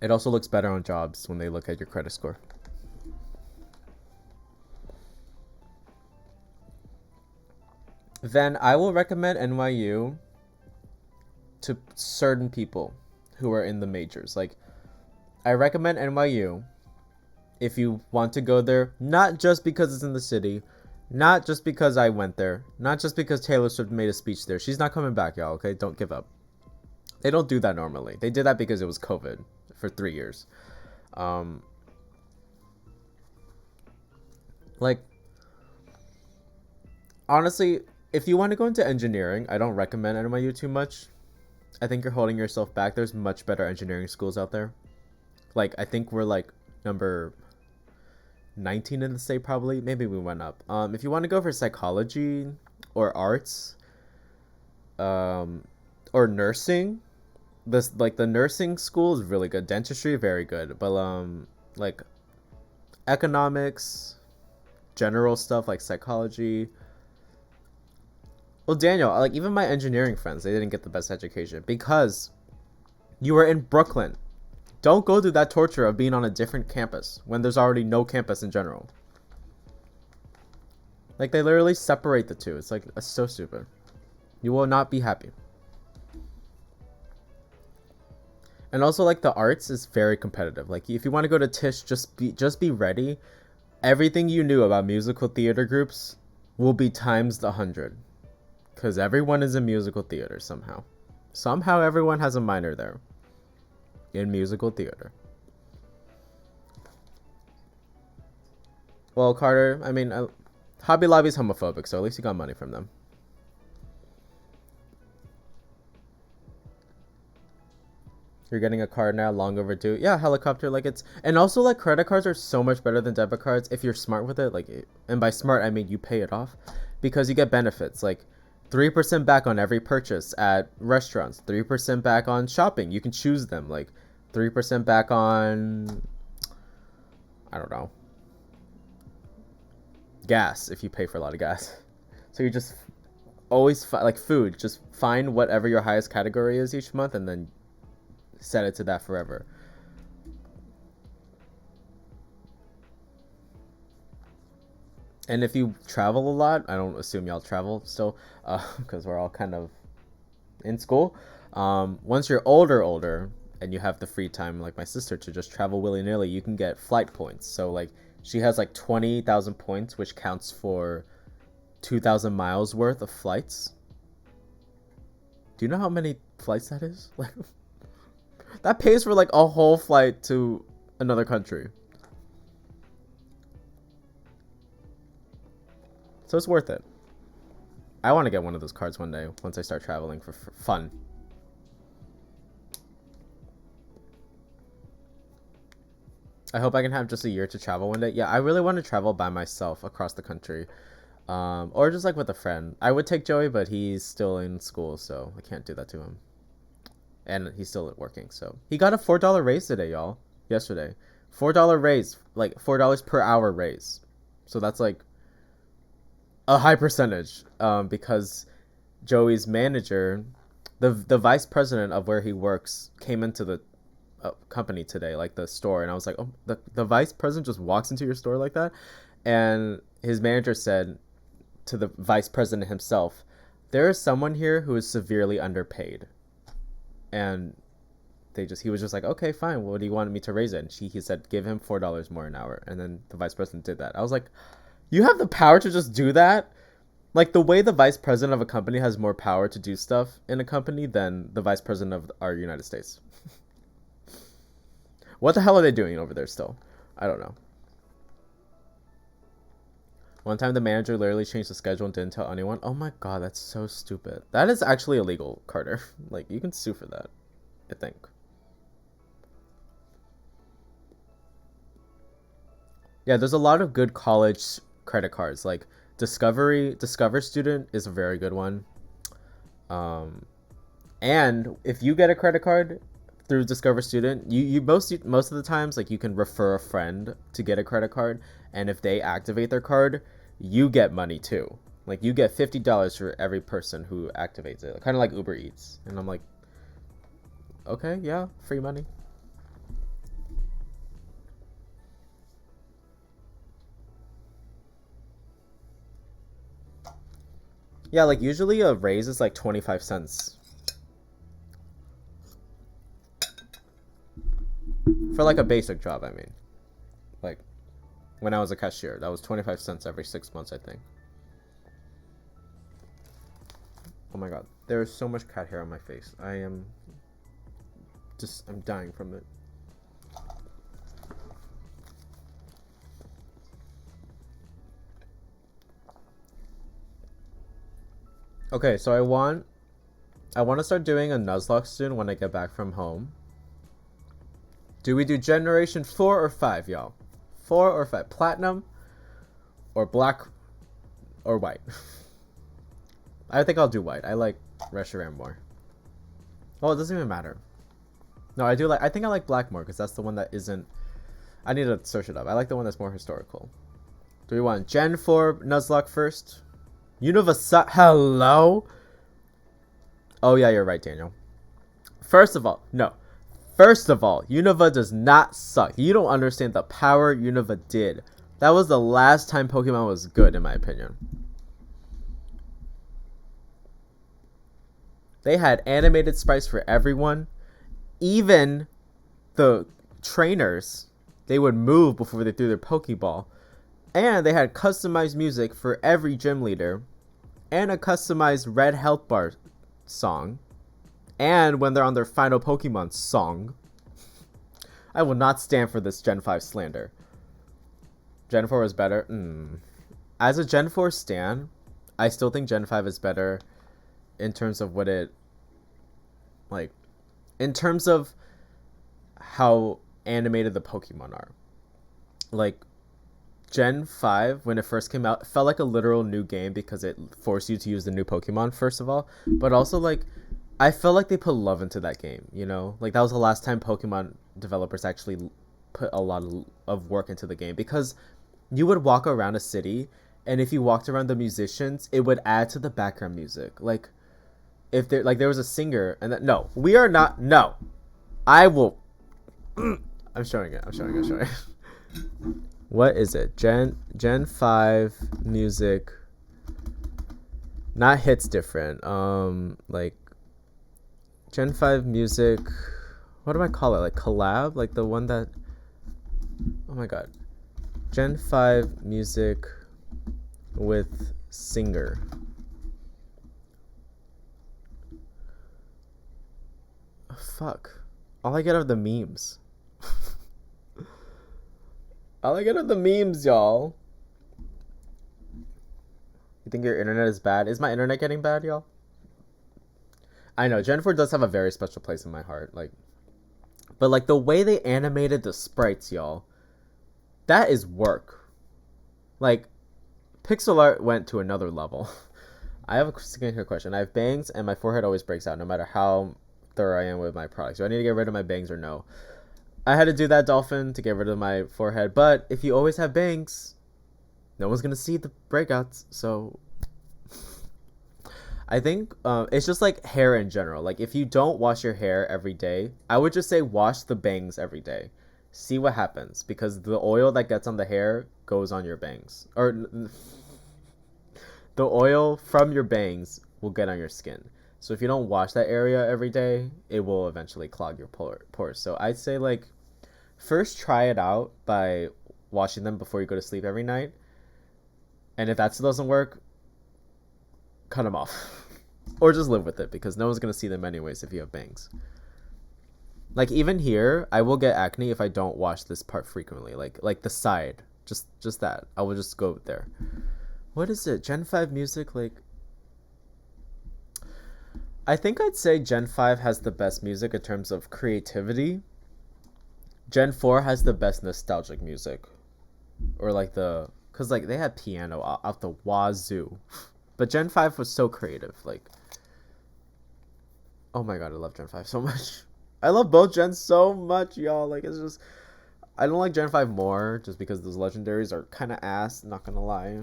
It also looks better on jobs when they look at your credit score. Then I will recommend NYU to certain people who are in the majors. Like, I recommend NYU if you want to go there, not just because it's in the city, not just because I went there, not just because Taylor Swift made a speech there. She's not coming back, y'all, okay? Don't give up. They don't do that normally. They did that because it was COVID for 3 years. Like, honestly, if you want to go into engineering, I don't recommend NYU too much. I think you're holding yourself back. There's much better engineering schools out there. Like, I think we're like number 19 in the state probably. Maybe we went up. If you want to go for psychology or arts, or nursing, the nursing school is really good. Dentistry, very good. But like economics, general stuff like psychology. Well, Daniel, like even my engineering friends, they didn't get the best education because you were in Brooklyn. Don't go through that torture of being on a different campus when there's already no campus in general. Like they literally separate the two. It's like it's so stupid. You will not be happy. And also like the arts is very competitive. Like if you want to go to Tisch, just be ready. Everything you knew about musical theater groups will be times 100. Because everyone is in musical theater somehow. Somehow everyone has a minor there. In musical theater. Well, Carter, I mean, Hobby Lobby's homophobic, so at least you got money from them. You're getting a card now, long overdue. Yeah, helicopter, like it's... And also, like, credit cards are so much better than debit cards if you're smart with it. Like, and by smart, I mean you pay it off. Because you get benefits, like... 3% back on every purchase at restaurants. 3% back on shopping. You can choose them. Like 3% back on, I don't know, gas if you pay for a lot of gas. So you just always like food. Just find whatever your highest category is each month and then set it to that forever. And if you travel a lot, I don't assume y'all travel still, because we're all kind of in school. Once you're older, and you have the free time, like my sister, to just travel willy-nilly, you can get flight points. So like she has like 20,000 points, which counts for 2,000 miles worth of flights. Do you know how many flights that is? Like that pays for like a whole flight to another country. So it's worth it. I want to get one of those cards one day once I start traveling for fun. I hope I can have just a year to travel one day. Yeah, I really want to travel by myself across the country. Or just like with a friend. I would take Joey, but he's still in school, so I can't do that to him. And he's still working, so. He got a $4 raise today, y'all. Yesterday. $4 raise, like $4 per hour raise. So that's like a high percentage. Because Joey's manager, the vice president of where he works, came into the company today, like the store, and I was like, oh, the vice president just walks into your store like that, and his manager said to the vice president himself, there is someone here who is severely underpaid, and he was just like, okay, fine, what do you want me to raise it? And he said, give him $4 more an hour, and then the vice president did that. I was like, you have the power to just do that? Like, the way the vice president of a company has more power to do stuff in a company than the vice president of our United States. What the hell are they doing over there still? I don't know. One time the manager literally changed the schedule and didn't tell anyone. Oh my god, that's so stupid. That is actually illegal, Carter. Like, you can sue for that, I think. Yeah, there's a lot of good college credit cards. Like, Discover Student is a very good one. And if you get a credit card through Discover Student, you most of the times, like, you can refer a friend to get a credit card, and if they activate their card, you get money too. Like, you get $50 for every person who activates it, kind of like Uber Eats. And I'm like, okay, yeah, free money. Yeah, like, usually a raise is like 25 cents. For like a basic job, I mean. Like, when I was a cashier, that was 25 cents every 6 months, I think. Oh my god, there is so much cat hair on my face. I'm dying from it. Okay, so I want to start doing a Nuzlocke soon when I get back from home. Do we do generation 4 or 5, y'all? 4 or 5? Platinum or black or white? I think I'll do white. I like Reshiram more. Well, it doesn't even matter. No, I think I like black more because that's the one that isn't... I need to search it up. I like the one that's more historical. Do we want Gen 4 Nuzlocke first? Univasa... Hello? Oh, yeah, you're right, Daniel. First of all, Unova does not suck. You don't understand the power Unova did. That was the last time Pokemon was good, in my opinion. They had animated sprites for everyone. Even the trainers, they would move before they threw their Pokeball. And they had customized music for every gym leader. And a customized Red Health Bar song. And when they're on their final Pokemon song. I will not stand for this Gen 5 slander. Gen 4 was better? As a Gen 4 stan, I still think Gen 5 is better in terms of what it... Like, in terms of how animated the Pokemon are. Like, Gen 5, when it first came out, felt like a literal new game because it forced you to use the new Pokemon, first of all. But also, like, I felt like they put love into that game, you know? Like, that was the last time Pokemon developers actually put a lot of work into the game. Because you would walk around a city, and if you walked around the musicians, it would add to the background music. Like, if there was a singer, and that... No, we are not... No. I will... I'm showing it. What is it? Gen 5 music. Not hits different. Like, Gen 5 music. What do I call it? Like, collab? Like, the one that... Oh my god. Gen 5 music with singer. Oh, fuck. All I get are the memes. All I get are the memes, y'all. You think your internet is bad? Is my internet getting bad, y'all? I know, Gen 4 does have a very special place in my heart. Like, but, like, the way they animated the sprites, y'all, that is work. Like, pixel art went to another level. I have a skincare question. I have bangs, and my forehead always breaks out, no matter how thorough I am with my products. Do I need to get rid of my bangs or no? I had to do that, dolphin, to get rid of my forehead. But if you always have bangs, no one's gonna see the breakouts. So I think it's just like hair in general. Like if you don't wash your hair every day, I would just say wash the bangs every day. See what happens, because the oil that gets on the hair goes on your bangs, or the oil from your bangs will get on your skin. So if you don't wash that area every day, it will eventually clog your pores. So I'd say like first try it out by washing them before you go to sleep every night. And if that still doesn't work, cut them off. Or just live with it, because no one's going to see them anyways if you have bangs. Like even here, I will get acne if I don't wash this part frequently. Like the side. Just that. I will just go there. What is it? Gen 5 music, like I think I'd say Gen 5 has the best music in terms of creativity. Gen 4 has the best nostalgic music. Or like cuz like they had piano out the wazoo. But Gen 5 was so creative, like oh my god, I love Gen 5 so much. I love both gens so much, y'all. Like it's just I don't like Gen 5 more just because those legendaries are kind of ass, not going to lie.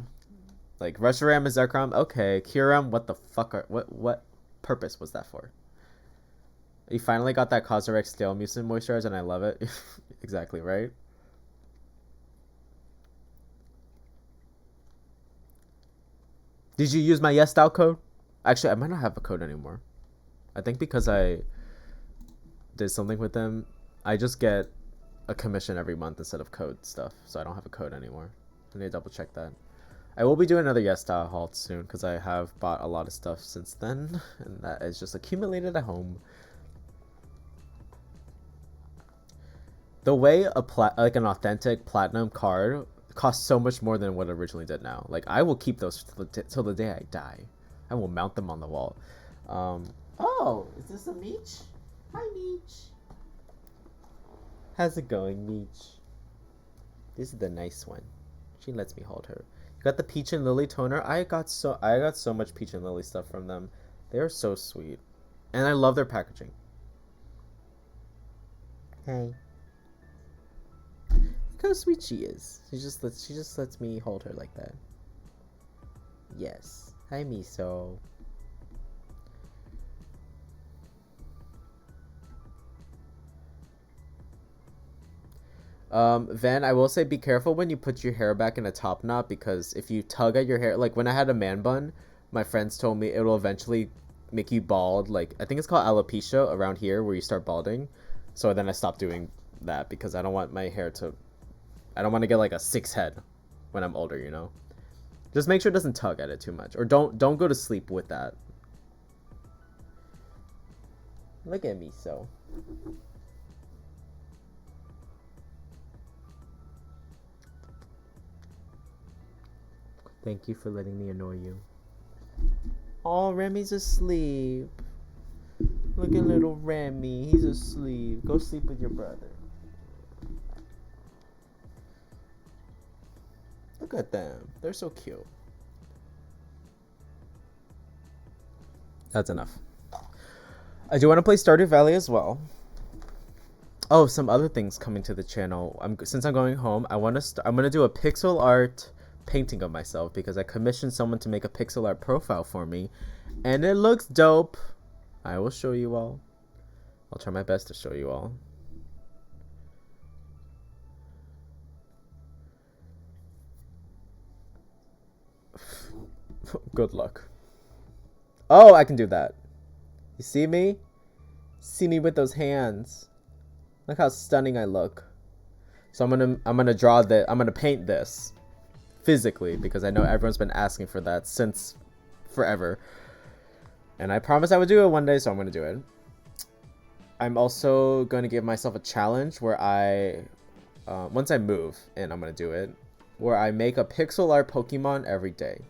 Like Reshiram and Zekrom, okay. Kyurem, what the fuck what purpose was that for? You finally got that Kozarek Stale Mucin moisturizer and I love it. Exactly, right? Did you use my yes style code? Actually, I might not have a code anymore. I think because I did something with them, I just get a commission every month instead of code stuff, so I don't have a code anymore. I need to double check that. I will be doing another yes style haul soon because I have bought a lot of stuff since then, and that is just accumulated at home. The way like an authentic platinum card costs so much more than what it originally did now. Like I will keep those till the day I die. I will mount them on the wall. Oh, is this a Meech? Hi, Meech. How's it going, Meech? This is the nice one. She lets me hold her. You got the Peach and Lily toner. I got so much Peach and Lily stuff from them. They are so sweet, and I love their packaging. Hey. Look how sweet she is. She just lets me hold her like that. Yes. Hi, Miso. Van, I will say be careful when you put your hair back in a top knot, because if you tug at your hair, like when I had a man bun, my friends told me it'll eventually make you bald. Like I think it's called alopecia around here where you start balding. So then I stopped doing that because I don't want my hair to, I don't want to get like a 6 head when I'm older, you know? Just make sure it doesn't tug at it too much, or don't go to sleep with that. Look at me, so. Thank you for letting me annoy you. Oh, Remy's asleep. Look at little Remy. He's asleep. Go sleep with your brother. Look at them. They're so cute. That's enough. I do want to play Stardew Valley as well. Oh, some other things coming to the channel. Since I'm going home, I'm gonna do a pixel art painting of myself because I commissioned someone to make a pixel art profile for me, and it looks dope. I will show you all. I'll try my best to show you all. Good luck. Oh, I can do that. You see me? See me with those hands. Look how stunning I look. So I'm gonna draw that. I'm gonna paint this physically because I know everyone's been asking for that since forever. And I promised I would do it one day, so I'm gonna do it. I'm also gonna give myself a challenge where I, once I move, and I'm gonna do it, where I make a pixel art Pokemon every day.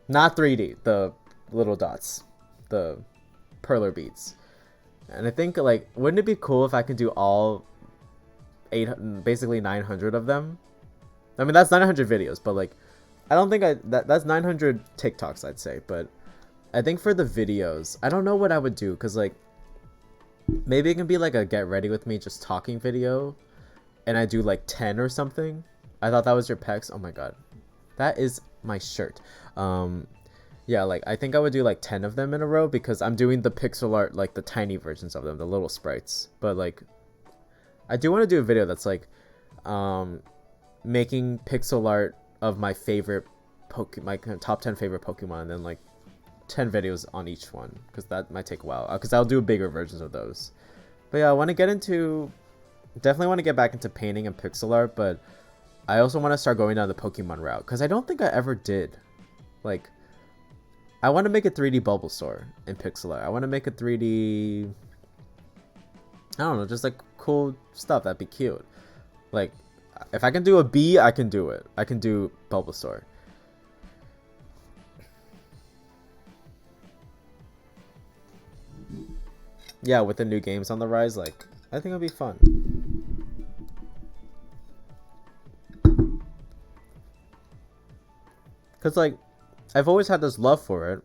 Not 3D, the little dots, the perler beads. And I think, like, wouldn't it be cool if I could do all basically 900 of them? I mean, that's 900 videos, but like, I don't think that's 900 TikToks, I'd say. But I think for the videos, I don't know what I would do, because like, Maybe it can be like a get ready with me just talking video, and I do like 10 or something. I thought that was your pecs. Oh my god, that is my shirt. Yeah, like I think I would do like 10 of them in a row because I'm doing the pixel art, like the tiny versions of them, the little sprites. But like I do want to do a video that's like making pixel art of my favorite my top 10 favorite Pokemon, and then like 10 videos on each one, because that might take a while, because I'll do bigger versions of those. But yeah, I want to get into, definitely want to get back into painting and pixel art, but I also want to start going down the Pokemon route, because I don't think I ever did. Like, I want to make a 3D Bulbasaur in pixel art. I want to make a 3D, I don't know, just like cool stuff. That'd be cute. Like, if I can do a bee, I can do it. I can do Bulbasaur. Yeah, with the new games on the rise, like, I think it'll be fun. Because, like, I've always had this love for it,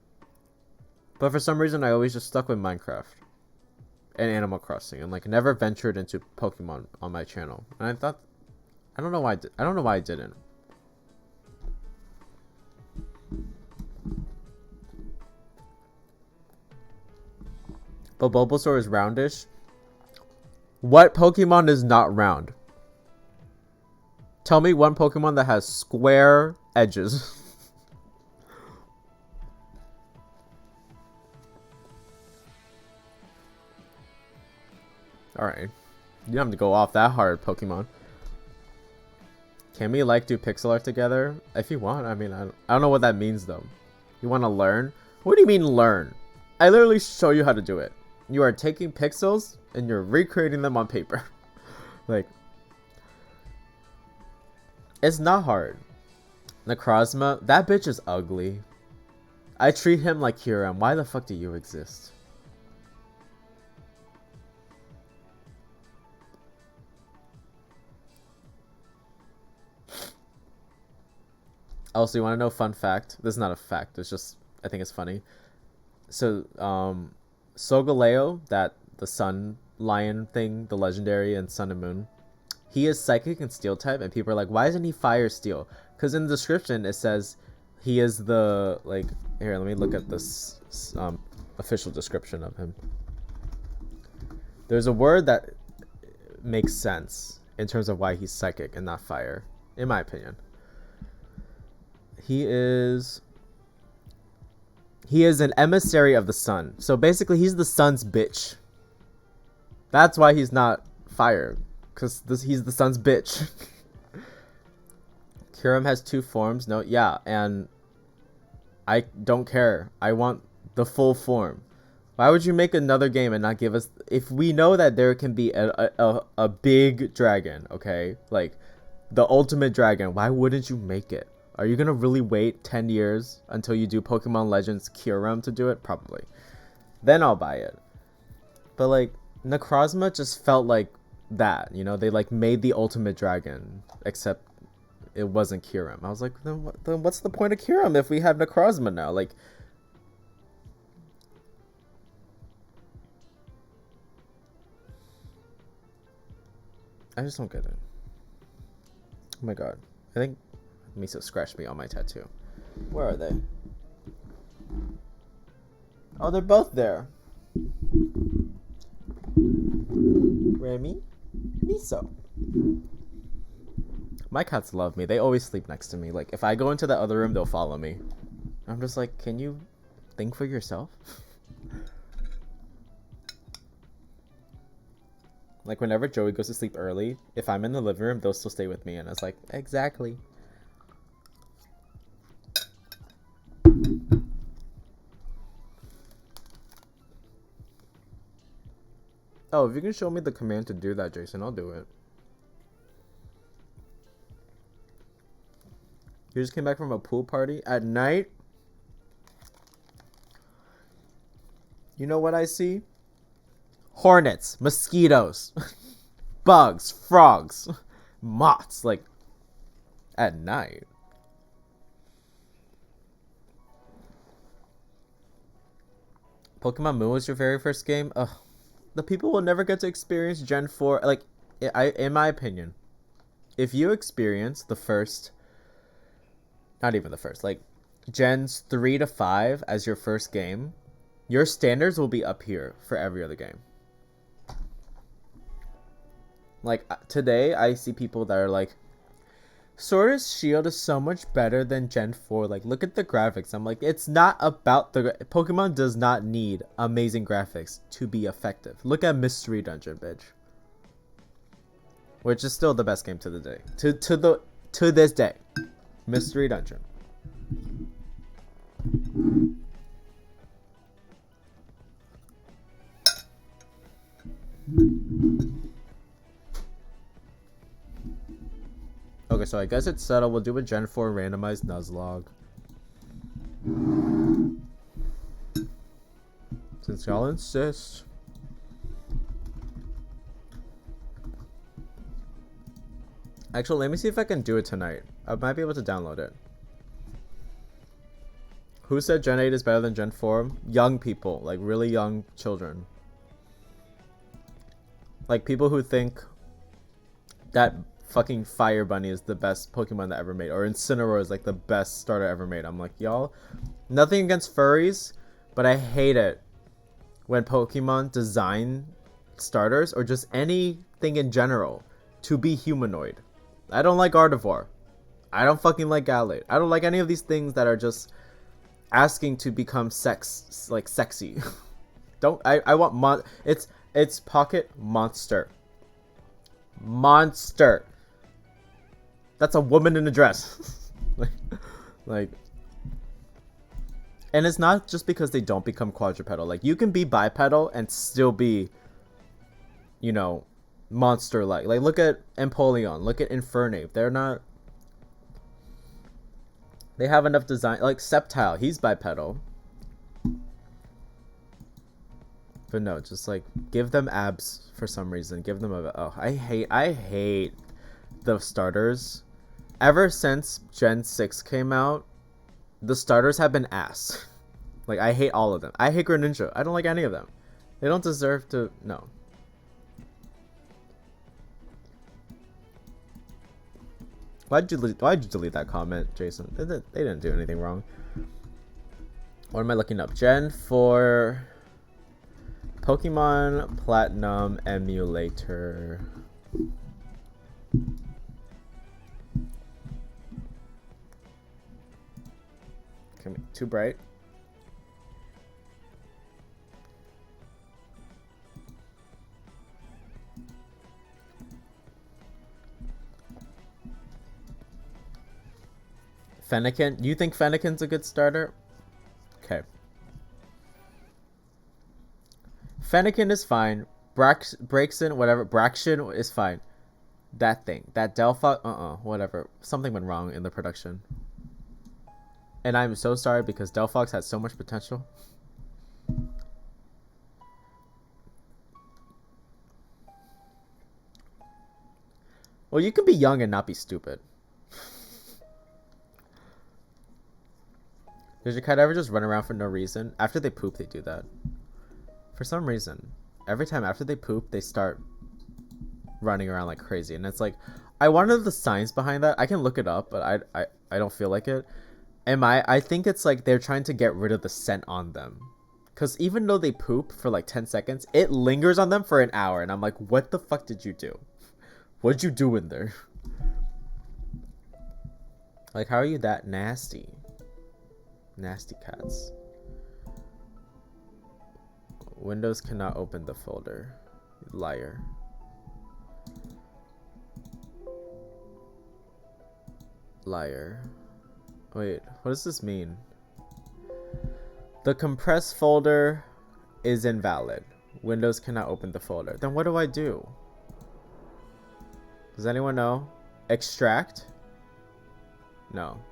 but for some reason I always just stuck with Minecraft and Animal Crossing, and like never ventured into Pokemon on my channel. And I thought, I don't know why I don't know why I didn't. But Bulbasaur is roundish. What Pokemon is not round? Tell me one Pokemon that has square edges. Alright. You don't have to go off that hard, Pokemon. Can we like do pixel art together? If you want. I mean, I don't know what that means though. You want to learn? What do you mean learn? I literally show you how to do it. You are taking pixels and you're recreating them on paper. Like, it's not hard. Necrozma, that bitch is ugly. I treat him like Hiram. Why the fuck do you exist? Also, you want to know a fun fact? This is not a fact. It's just, I think it's funny. So, Solgaleo, that the sun lion thing, the legendary in Sun and Moon, he is psychic and steel type, and people are like, why isn't he fire steel? Because in the description it says he is the, like, here, let me look at this official description of him. There's a word that makes sense in terms of why he's psychic and not fire, in my opinion. He is an emissary of the sun. So basically he's the sun's bitch. That's why he's not fire, because he's the sun's bitch. Kyurem has 2 forms. No, yeah, and I don't care. I want the full form. Why would you make another game and not give us... If we know that there can be a big dragon, okay? Like, the ultimate dragon, why wouldn't you make it? Are you going to really wait 10 years until you do Pokemon Legends Kyurem to do it? Probably. Then I'll buy it. But, like, Necrozma just felt like that, you know? They, like, made the ultimate dragon, except it wasn't Kyurem. I was like, then what's the point of Kyurem if we have Necrozma now? Like... I just don't get it. Oh my god. I think Miso scratched me on my tattoo. Where are they? Oh, they're both there. Remy? Miso. My cats love me. They always sleep next to me. Like, if I go into the other room, they'll follow me. I'm just like, can you think for yourself? Like, whenever Joey goes to sleep early, if I'm in the living room, they'll still stay with me. And I was like, exactly. Oh, if you can show me the command to do that, Jason, I'll do it. You just came back from a pool party at night? You know what I see? Hornets, mosquitoes, bugs, frogs, moths, like, at night. Pokemon Moon was your very first game? Ugh. the people will never get to experience Gen 4. Like, in my opinion, if you experience the first, not even the first, like Gens 3 to 5 as your first game, your standards will be up here for every other game. Like, today, I see people that are like, Sword and Shield is so much better than Gen 4. Like, look at the graphics. I'm like, it's not about the... Pokemon does not need amazing graphics to be effective. Look at Mystery Dungeon, bitch. Which is still the best game to the day. To this day. Mystery Dungeon. Okay, so I guess it's settled. We'll do a Gen 4 randomized Nuzlocke. Since y'all insist. Actually, let me see if I can do it tonight. I might be able to download it. Who said Gen 8 is better than Gen 4? Young people. Like, really young children. Like, people who think that fucking Fire Bunny is the best Pokemon that ever made, or Incineroar is like the best starter ever made. I'm like, y'all, nothing against furries, but I hate it when Pokemon design starters, or just anything in general, to be humanoid. I don't like Gardevoir. I don't fucking like Galate. I don't like any of these things that are just asking to become sexy. I want it's Pocket Monster. Monster. That's a woman in a dress. like, and it's not just because they don't become quadrupedal. Like, you can be bipedal and still be, you know, monster-like. Like, look at Empoleon. Look at Infernape. They're not... They have enough design. Like, Sceptile. He's bipedal. But no, just, like, give them abs for some reason. Give them a... Oh, I hate the starters. Ever since Gen 6 came out, the starters have been ass. Like, I hate all of them. I hate Greninja. I don't like any of them. They don't deserve to... No. Why'd you delete that comment, Jason? They didn't do anything wrong. What am I looking up? Gen 4... Pokemon Platinum Emulator... Too bright. Fennekin? You think Fennekin's a good starter? Okay. Fennekin is fine. Braixen, whatever. Braixen is fine. That thing. That Delphox, whatever. Something went wrong in the production. And I'm so sorry because Delphox has so much potential. Well, you can be young and not be stupid. Does your cat ever just run around for no reason? After they poop, they do that. For some reason. Every time after they poop, they start running around like crazy. And it's like, I wonder the science behind that. I can look it up, but I don't feel like it. I think it's like they're trying to get rid of the scent on them. Because even though they poop for like 10 seconds, it lingers on them for an hour. And I'm like, what the fuck did you do? What'd you do in there? Like, how are you that nasty? Nasty cats. Windows cannot open the folder. Liar. Liar. Wait, what does this mean? The compressed folder is invalid. Windows cannot open the folder. Then what do I do? Does anyone know? Extract? No.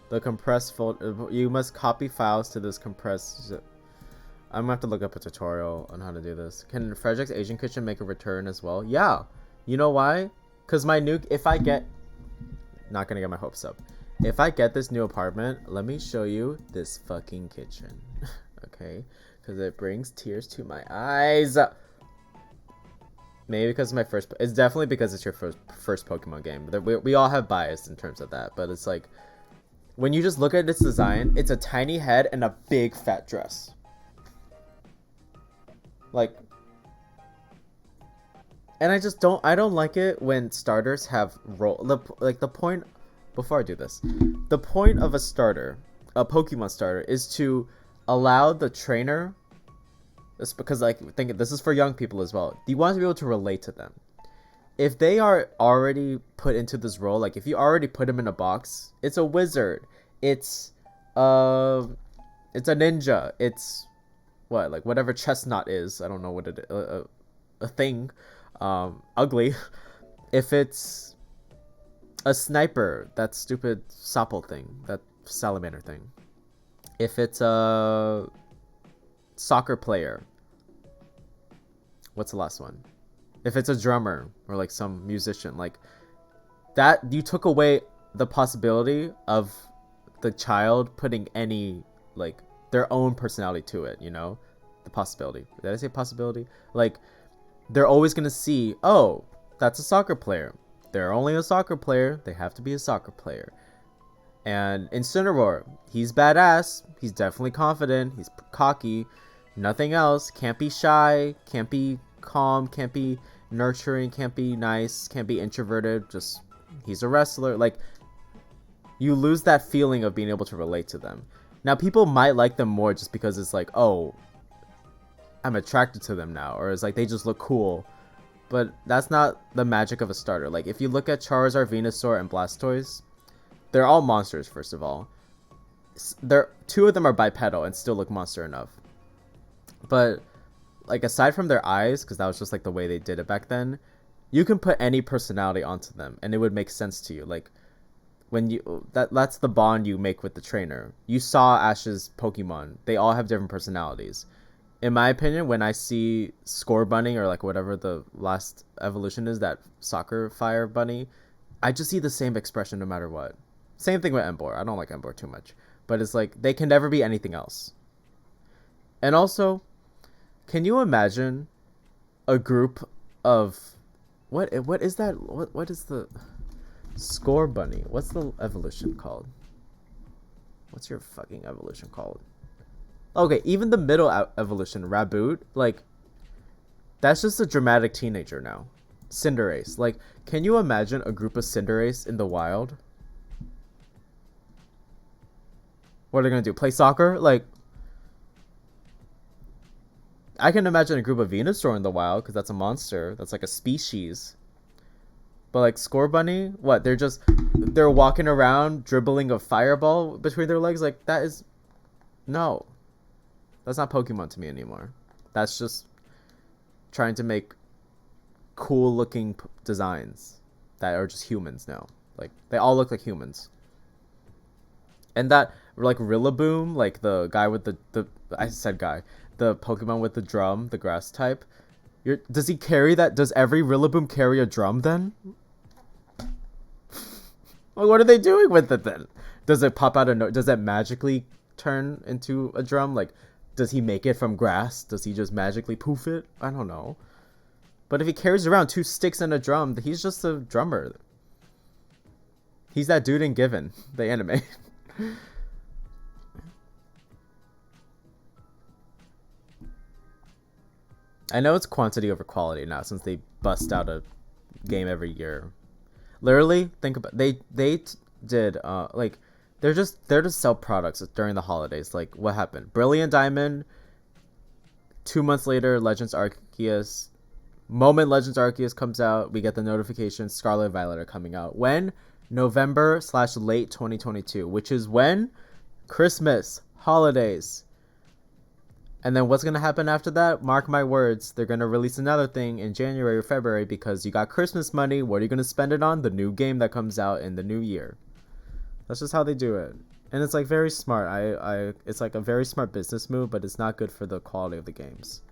The compressed folder. You must copy files to this compressed zip. I'm gonna have to look up a tutorial on how to do this. Can Frederic's Asian Kitchen make a return as well? Yeah. You know why? Because my new... If I get... Not gonna get my hopes up. If I get this new apartment, let me show you this fucking kitchen. Okay? because it brings tears to my eyes. Maybe because my first. It's definitely because it's your first Pokemon game. We all have bias in terms of that, but it's like when you just look at its design, it's a tiny head and a big fat dress. Like, and I don't like it when starters have the point. Before I do this, the point of a Pokemon starter, is to allow the trainer. It's because this is for young people as well. You want to be able to relate to them. If they are already put into this role, like if you already put them in a box, it's a wizard, it's a ninja, it's what, like whatever chestnut is. I don't know what it is, a thing, ugly. If it's a sniper, that stupid Sapple thing, that salamander thing. If it's a soccer player, what's the last one? If it's a drummer or like some musician, like that, you took away the possibility of the child putting any like their own personality to it, you know? The possibility. Did I say possibility? Like they're always gonna see, oh, that's a soccer player. They're only a soccer player. They have to be a soccer player. And Incineroar, he's badass. He's definitely confident. He's cocky. Nothing else. Can't be shy. Can't be calm. Can't be nurturing. Can't be nice. Can't be introverted. Just, he's a wrestler. Like, you lose that feeling of being able to relate to them. Now, people might like them more just because it's like, oh, I'm attracted to them now. Or it's like, they just look cool. But that's not the magic of a starter. Like, if you look at Charizard, Venusaur, and Blastoise, they're all monsters, first of all. Two of them are bipedal and still look monster enough. But, like, aside from their eyes, because that was just, like, the way they did it back then, you can put any personality onto them, and it would make sense to you. Like, when you... That's the bond you make with the trainer. You saw Ash's Pokemon. They all have different personalities. In my opinion, when I see Score Bunny, or, like, whatever the last evolution is, that Soccer Fire Bunny, I just see the same expression no matter what. Same thing with Emboar. I don't like Emboar too much. But it's like, they can never be anything else. And also, can you imagine a group of... What is that? What is the... Score Bunny. What's the evolution called? What's your fucking evolution called? Okay, even the middle evolution, Raboot, like... That's just a dramatic teenager now. Cinderace. Like, can you imagine a group of Cinderace in the wild? What are they gonna do? Play soccer? Like, I can imagine a group of Venusaur in the wild, because that's a monster. That's like a species. But like Score Bunny, what? They're walking around dribbling a fireball between their legs? Like, that is... No. That's not Pokemon to me anymore. That's just trying to make cool looking designs that are just humans now. Like, they all look like humans. And that, like, Rillaboom, like the guy with the I said guy, the Pokemon with the drum, the grass type. Does he carry that? Does every Rillaboom carry a drum then? Like, what are they doing with it then? Does it pop out a note? Does that magically turn into a drum? Like, does he make it from grass? Does he just magically poof it? I don't know. But if he carries around 2 sticks and a drum, he's just a drummer. He's that dude in Given, the anime. I know it's quantity over quality now, since they bust out a game every year. Literally, think about they did like they're to sell products during the holidays. Like, what happened? Brilliant Diamond. 2 months later, Legends Arceus. Moment Legends Arceus comes out, we get the notification Scarlet and Violet are coming out. When? November/late 2022, which is when? Christmas, holidays. And then what's going to happen after that? Mark my words, they're going to release another thing in January or February, because you got Christmas money. What are you going to spend it on? The new game that comes out in the new year. That's just how they do it. And it's like very smart. It's like a very smart business move, but it's not good for the quality of the games.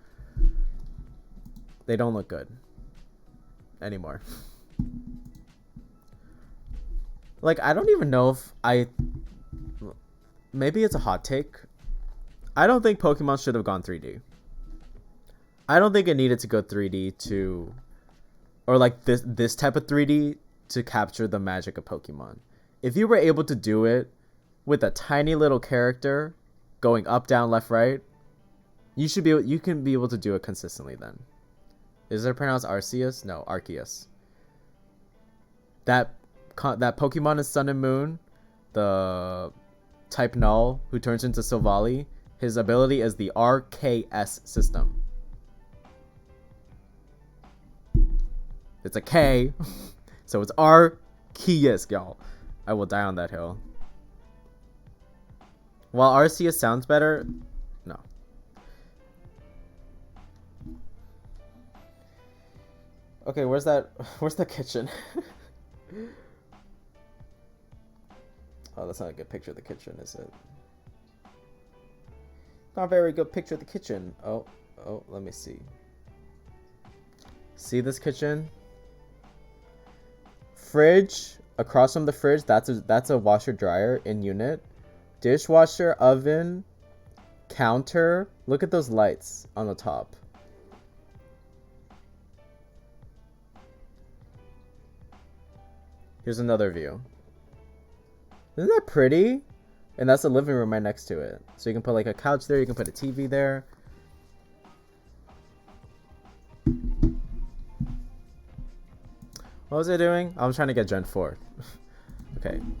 They don't look good anymore. Like, I don't even know if maybe it's a hot take. I don't think Pokemon should have gone 3D. I don't think it needed to go 3D to, or like this type of 3D to capture the magic of Pokemon. If you were able to do it with a tiny little character going up, down, left, right, you can be able to do it consistently then. Is it pronounced Arceus? No, Arceus. That Pokemon in Sun and Moon, the type Null who turns into Silvally, his ability is the RKS system. It's a K, so it's Arceus, y'all. I will die on that hill. While Arceus sounds better, no. Okay, where's the kitchen? Oh, that's not a good picture of the kitchen, is it? Not a very good picture of the kitchen. Oh, let me see. See this kitchen? Fridge, across from the fridge, that's a washer dryer in unit. Dishwasher, oven, counter. Look at those lights on the top. Here's another view. Isn't that pretty? And that's the living room right next to it. So you can put like a couch there, you can put a TV there. What was I doing? I was trying to get Gen 4. Okay.